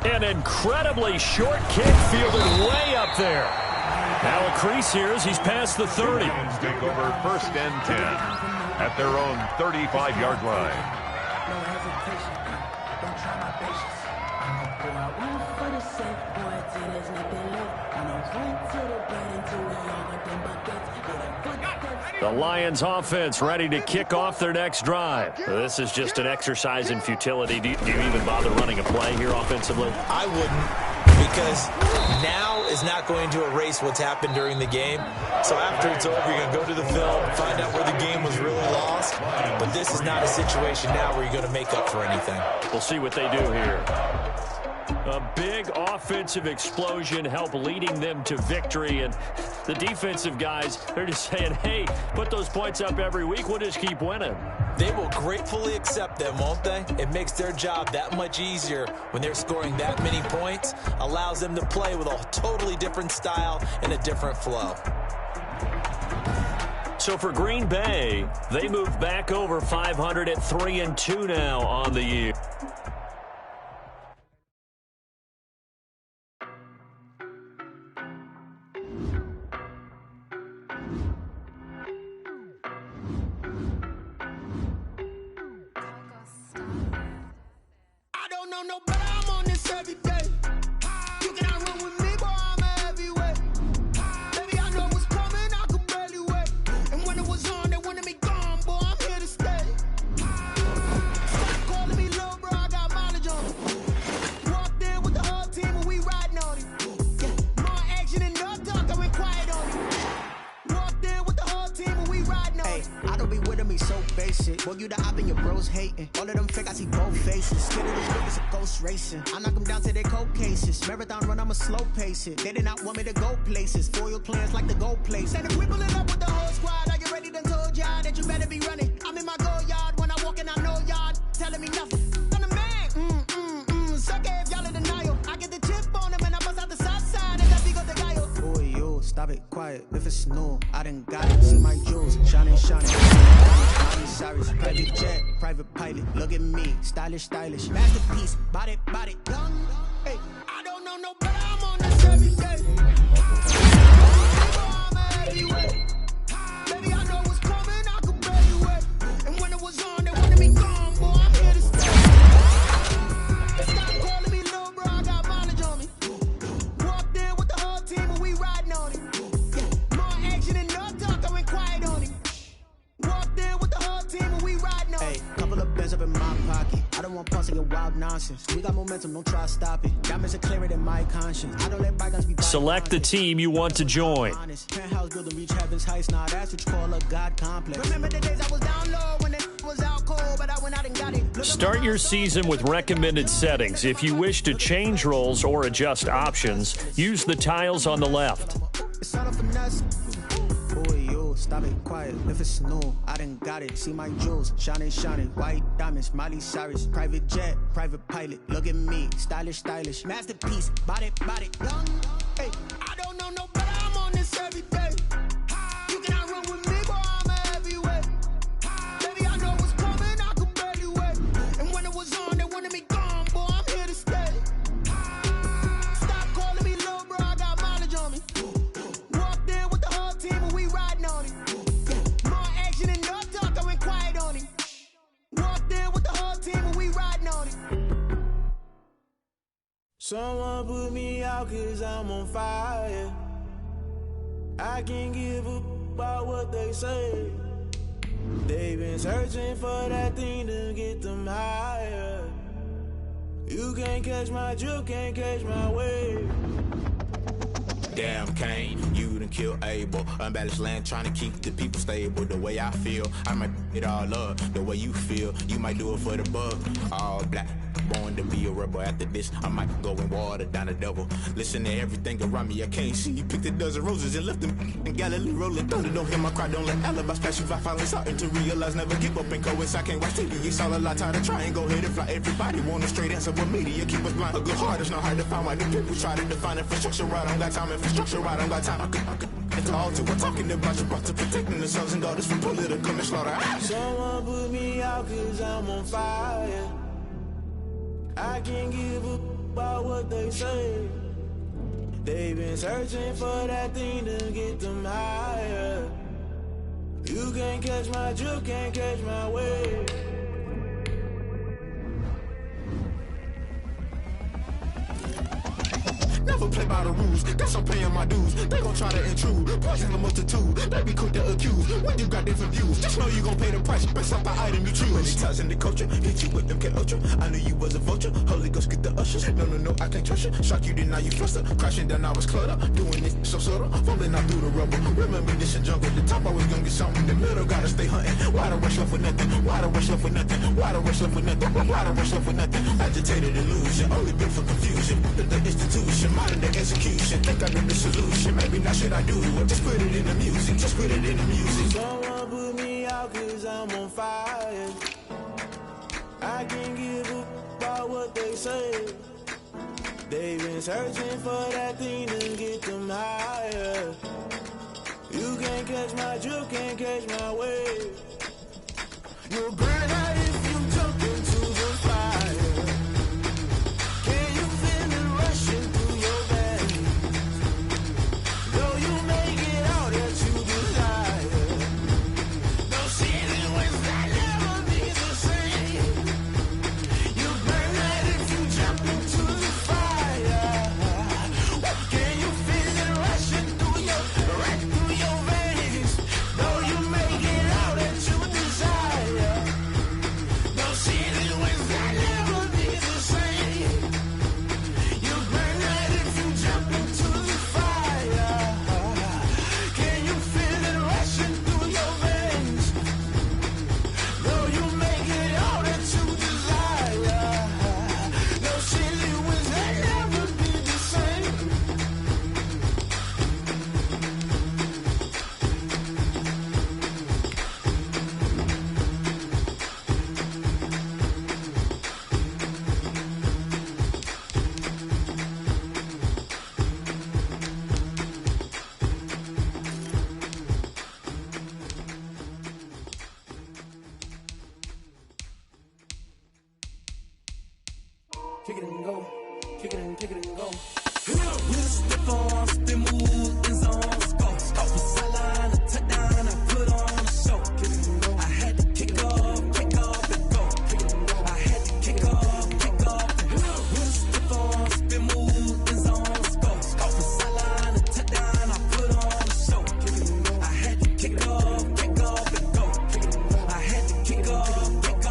An incredibly short kick fielded way up there. Now a crease here as he's past the 30. Lions take over 1st and 10 at their own 35-yard line. No hesitation. Don't try my patience. I'ma pour out one for the safe boy till there's nothing left. I'ma run to the bed until we all got them buckets. The Lions offense ready to kick off their next drive. This is just an exercise in futility. Do you even bother running a play here offensively? I wouldn't, because now is not going to erase what's happened during the game. So after it's over, you're going to go to the film, find out where the game was really lost. But this is not a situation now where you're going to make up for anything. We'll see what they do here. A big offensive explosion helped leading them to victory, and the defensive guys, they're just saying, hey, put those points up every week, we'll just keep winning. They will gratefully accept them, won't they? It makes their job that much easier when they're scoring that many points, allows them to play with a totally different style and a different flow. So for Green Bay, they move back over 500 at 3-2 now on the year. Boy, you the op and your bros hating. All of them fake, I see both faces. Scared of this whip, it's a ghost racing. I knock them down to their cold cases. Marathon run, I'ma slow pace it. They did not want me to go places. Foil plans like the go place. And if we pulling up with the whole squad, are you ready? Done told y'all that you better be running. I'm in my go yard. When I walk in, I know y'all telling me nothing. I'm the man. Suck it if y'all in denial. I get the chip on them and I bust out the south side. And that big up the guy. Boy, yo, stop it, quiet. If it's new, I done got it. See my jewels, shining, shining. Cyrus, private jet, private pilot. Look at me, stylish, stylish. Masterpiece, body, body. Young, hey, I don't know no better. I'm on this every day. I'm everywhere. Baby, I know what's coming. I could barely wait. And when it was on, they wanted me gone. Boy, I'm here to stay. Stop calling me little bro. I got mileage on me. Walked in with the whole team and we riding on it. More action and no talk. I went quiet on it. Walked in with the whole team and we riding on it. Hey, couple of bands up in my pocket. I don't want pulse and wild nonsense. We got momentum, don't try to stop it. Diamonds are clearer than my conscience. I don't let bygones be bygones. Select the team you want to join. Penthouse building, reach heaven's heights. Now that's what you call a God complex. Remember the days I was down low when it was out cold, but I went out and got it. Start your season with recommended settings. If you wish to change roles or adjust options, use the tiles on the left. It's all a finesse. Boy, yo, stop it, quiet. If it's new, I done got it. See my jewels, shining, shining. White diamonds, Miley Cyrus. Private jet, private pilot. Look at me, stylish, stylish. Masterpiece, body, body. Young, hey, I don't know no better. I'm on this every day. You cannot run with me, boy, I'm everywhere. Baby, I know what's coming. I could barely wait. And when it was on, they wanted me gone. Boy, I'm here to stay. Stop calling me little bro. I got mileage on me. Walked in with the whole team and we riding on it. More action and no talk. I went quiet on it. Walked in with the whole team and we riding on it. Someone put me out 'cause I'm on fire. I can't give up about what they say. They've been searching for that thing to get them higher. You can't catch my drift, can't catch my wave. Damn, Kane, you done killed Abel. Unbalanced land, trying to keep the people stable. The way I feel, I might it all up. The way you feel, you might do it for the bug. All black, born to be a rebel. After this, I might go and water down the devil. Listen to everything around me, I can't see. You picked a dozen roses and left them in Galilee rolling thunder. Don't hear my cry, don't let alibis pass you. I finally starting to realize, never give up and coincide. I can't watch TV, it's all a lot. Time to try and go ahead and fly. Everybody want a straight answer, but media keep us blind. A good heart is not hard to find. Why the people try to define infrastructure right? I don't got time, infrastructure right? I don't got time. at the altar. We're talking about Gibraltar, protecting the sons and daughters from political manslaughter. Someone put me out 'cause I'm on fire. I can't give up about what they say. They've been searching for that thing to get them higher. You can't catch my drift, can't catch my wave. Never play by the rules, guess I'm paying my dues. They gon' try to intrude, poison the multitude. They be quick to accuse when you got different views. Just know you gon' pay the price based off the item you choose. Many ties in the culture, hit you with them K-Ultra. I knew you was a vulture, Holy Ghost get the ushers. No, I can't trust you. Shock you, then now you fluster. Crashing down, I was cluttered. Doing it so subtle, fumbling out through the rubble. Remember this in jungle, the top I was gonna get something. The middle gotta stay hunting. Why the rush left with nothing? Why the rush left with nothing? Why the rush left with nothing? Why the rush left with nothing? Agitated illusion, only built for confusion. The institution, modern day execution. Think I know the solution. Maybe not should I do it? Just put it in the music. Just put it in the music. Someone put me out 'cause I'm on fire. I can't give up about what they say. They've been searching for that thing to get them higher. You can't catch my drift, can't catch my wave. You'll burn out if you jump into the fire. Can you feel it rushing through your veins? Though you make it all that you desire. No city was that never be the same. You burn out if you jump into the fire. Can you feel it rushing through your veins? Though you make it all that you desire. No city was that never be the same. You burn out if you jump into the fire. Can you feel it rushing through your veins? Though you make it all that you desire. No city was that never be the same. Kick it and go. Kick it and go. With stiff arms, spin move in zones, go. Off the sideline, a touchdown, I put on a show. I had to kick off and go. I had to kick off and go. With stiff arms, spin move in zones, go. Off the sideline, a touchdown, I put on a show. I had to kick off and go. I had to kick off and go.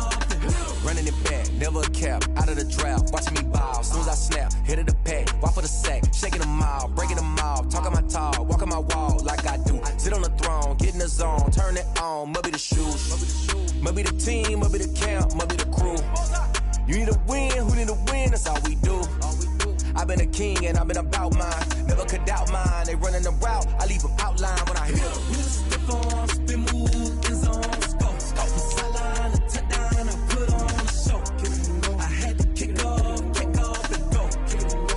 Running it back, never a cap, out of the drought, watching me ball, soon as I snap, hit of the pack, walk for the sack, shaking them all, breaking them all, talking my talk, walking my wall like I do, sit on the throne, get in the zone, turn it on, maybe the shoes, maybe the team, maybe the camp, maybe the crew, you need a win, who need a win, that's all we do, I've been a king and I've been about mine, never could doubt mine, they running the route, I leave them outline when I hit them. With stiff arms, spin move in zones, go. Off the sideline, a touchdown, I put on a show. I had to kick off and go.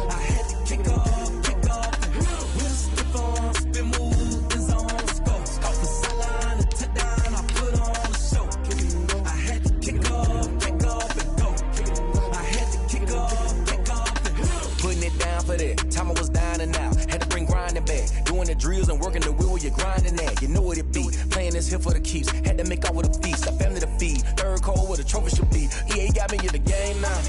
I had to kick off and go. With stiff arms, spin move in zones, go. Off the sideline, a touchdown, I put on a show. I had to kick off and go. I had to kick off and go. Putting it down for that. Time I was down and out. Had to bring grinding back. Doing the drills and working the wheel where you're grinding at. You know what it be. Playing this here for the keeps. Had to make off with a feast. A family to feed. Third cold where the trophy should be. EA got me in the game now.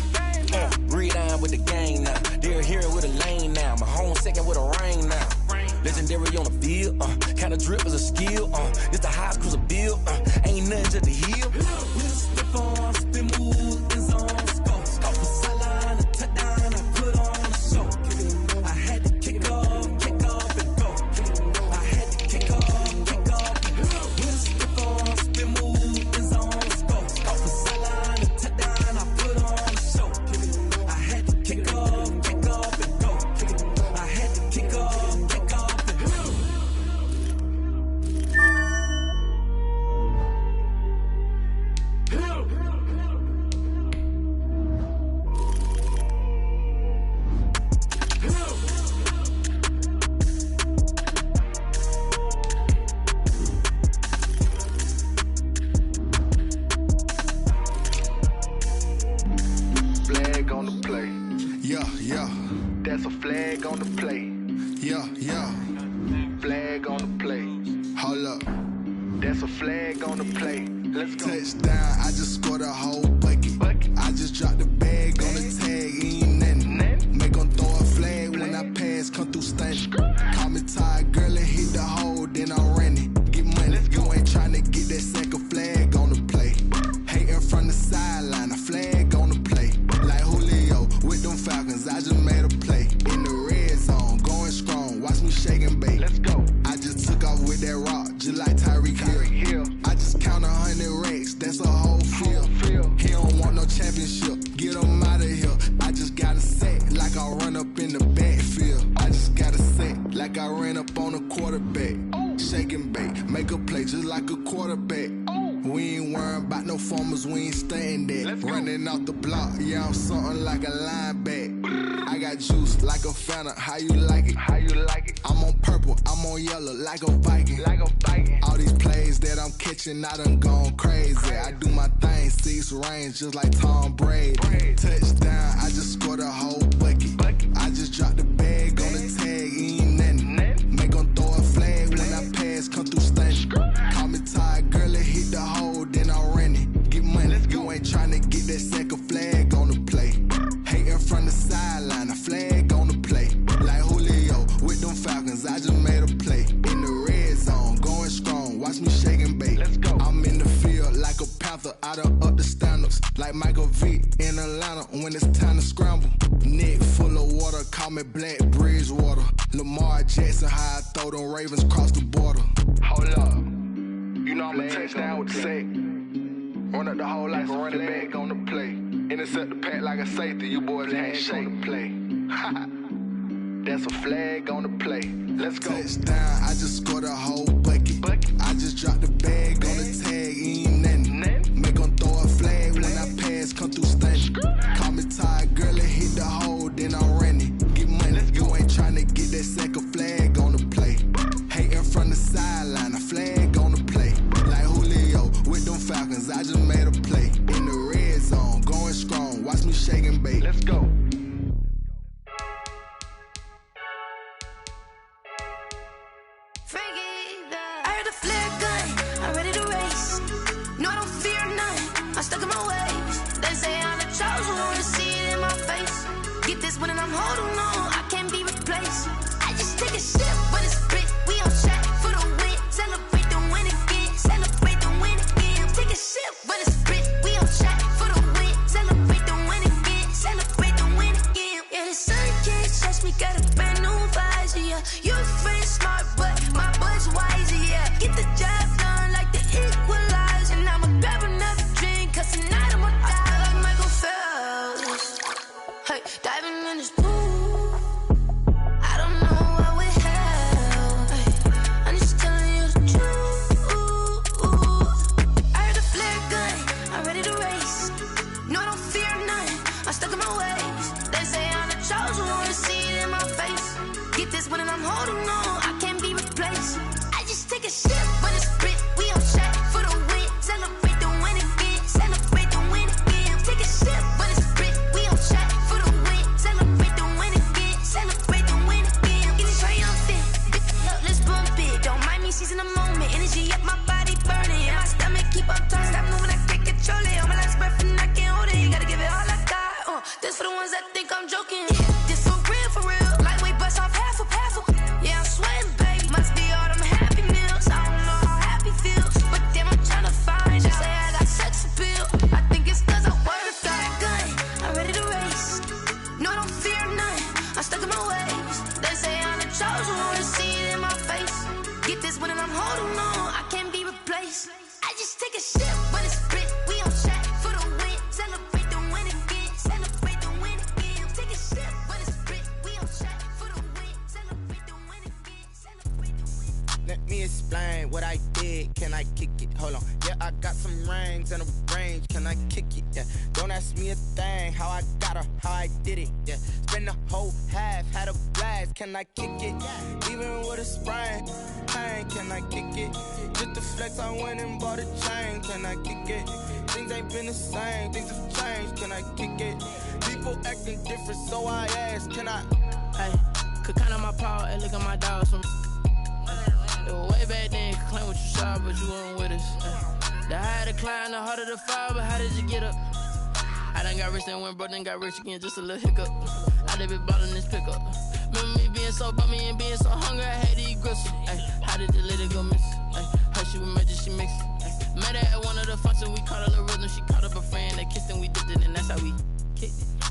Breathe down with the gang now. They're here with a lane now. My home second with a rain now. Legendary on the field. Kinda drip as a skill. It's the highest cruiser bill. Ain't nothing to the hill. With stiff arms, spin move in zones, go. Off the sideline, a touchdown, I put on a show. I had to kick off and go. I had to kick off and go. With stiff arms, spin move in zones, go. Off the sideline, a touchdown, I put on a show. I had to kick off and go. I had to kick off and go. That's a flag on the play. Yeah, yeah. Flag on the play. Hold up. That's a flag on the play. Let's go. Touchdown, I just scored a whole bucket. I just dropped the bag on the tag, ain't nothing. Make them throw a flag when I pass, come through stunning. Call me tired, girl, and hit the hole, then I'm running. Get money, you ain't tryna get that second flag on the play. Hating from the sideline, a flag on the play. Like Julio with them Falcons, I just made a play. In the red zone, going strong, watch me shake and bake. Let's go. I just took off with that rock, just like Tyreek Hill. I just count 100 racks, that's a whole field. He don't want no championship, get him out of here. I just got a set, like I run up in the backfield. I just got a set, like I ran up on a quarterback. Shake and bake, make a play just like a quarterback. We ain't worrying about no formers, we ain't staying there. Running off the block, yeah, I'm something like a linebacker. I got juice like a Fanta, how you like it? How you like it? I'm on purple, I'm on yellow, like a Viking. Like a Viking. All these plays that I'm catching, I done gone crazy. I do my thing, 6 range, just like Tom Brady. Touchdown, I just scored a whole bucket. I just dropped the bag on the tag, ain't nothing. Make them throw a flag when I pass, come through stunning. Call me tired, girl, and hit the hole, then I'm running. Get money, you ain't tryna get that second flag on the play. Hating from the sideline, a flag on the play. Like Julio with them Falcons, I just made a play. In the red zone, going strong, watch me shake and bake. Let's go. I'm in the field like a Panther, I done up the standards. Like Michael Vick in Atlanta when it's time to scramble. Neck full of water, call me Black Bridgewater. Lamar Jackson, how I throw them Ravens cross the border. Hold up, you know I'm a touchdown with the sack. Run up the hole like a running back on the play. Intercept the pack like a safety, you boys can't shake the play. That's a flag on the play. Let's go. Touchdown, I just scored a whole bucket. I just dropped the bag on the tag, ain't nothing. Make them throw a flag when I pass, come through stunning. Call me tired, girl, and hit the hole, then I'm running. Get money, you ain't tryna get that second flag on the play. Hating from the sideline, a flag on the play. Like Julio with them Falcons, I just made a play. In the red zone, going strong, watch me shake and bake. Let's go. I heard the flare gun, I'm ready to race. No, I don't fear nothing, I'm stuck in my ways. They say I'm the chosen one, to see it in my face. Get this one and I'm holding on, I can't be replaced. I just take a sip, but it's spit, we on track for the win. Celebrate the win again, celebrate the win again. Take a sip, but it's spit, we on track for the win. Celebrate the win again, celebrate the win again. Yeah, the sun can't touch me, got a brand new visor, yeah. You're friend smart, but my boy's wiser, yeah. Get the job done like the equalizer. And I'ma grab another drink, cause tonight I'ma die like Michael Phelps. Hey, diving in this pool, I don't know what we have. Hey, I'm just telling you the truth. I heard the flare gun, I'm ready to race. No, I don't fear nothing, I'm stuck in my ways. They say I'm the chosen one, to see it in my face. Get this one and I'm holding on, I can't be replaced. I just take a sip, but it's spit, we on track for the win. Celebrate the win again, celebrate the win again. Take a sip, but it's spit, we on track for the win. Celebrate the win again, celebrate the win again. Get it triumphant, let's bump it. Don't mind me seizing the moment, energy up my body burning. And my stomach keep up turning, stop moving, I can't control it. On my last breath and I can't hold it, you gotta give it all I got. This for the ones that think I'm joking. This for real, lightweight bust off half a. Yeah, I'm sweating, babe, must be all them happy meals. I don't know how happy feels, but damn, I'm tryna find you. Say I got sex appeal, I think it's cause I wear the fire gun. I'm ready to race, no, I don't fear nothing, I'm stuck in my ways. They say I'm the chosen one, to see it in my face. Get this one and I'm holding on, I can't be replaced. I just take a sip, but it's spit, we on track for the win. Celebrate the win again, celebrate the win again. Take a sip, but it's spit, we on track for the win. Celebrate the win again, celebrate the win. Let me explain what I did. Can I kick it? Hold on. Yeah, I got some rings and a range. Can I kick it? Yeah. Don't ask me a thing. How I got her, how I did it. Yeah. Spend the whole half, had a blast. Can I kick it? Even with a sprain. Pain, can I kick it? Just to flex, I went and bought a chain. Can I kick it? Things ain't been the same. Things have changed. Can I kick it? People acting different, so I ask. Can I Ay, could count on my power, ay, look at my dogs from. It was way back then, could claim what you saw, but you weren't with us. The higher the climb, the harder the fall, but how did you get up? I done got rich, then went broke, then got rich again, just a little hiccup. I done been ballin' this pickup. Remember me being so bummy and being so hungry, I had to eat gristle. Ay, how did the lady go miss? Ay, her she was magic, she mixed. Met her at one of the functions, we caught a little rhythm, she caught up a friend, they kissed and we dipped it, and that's how we kicked it.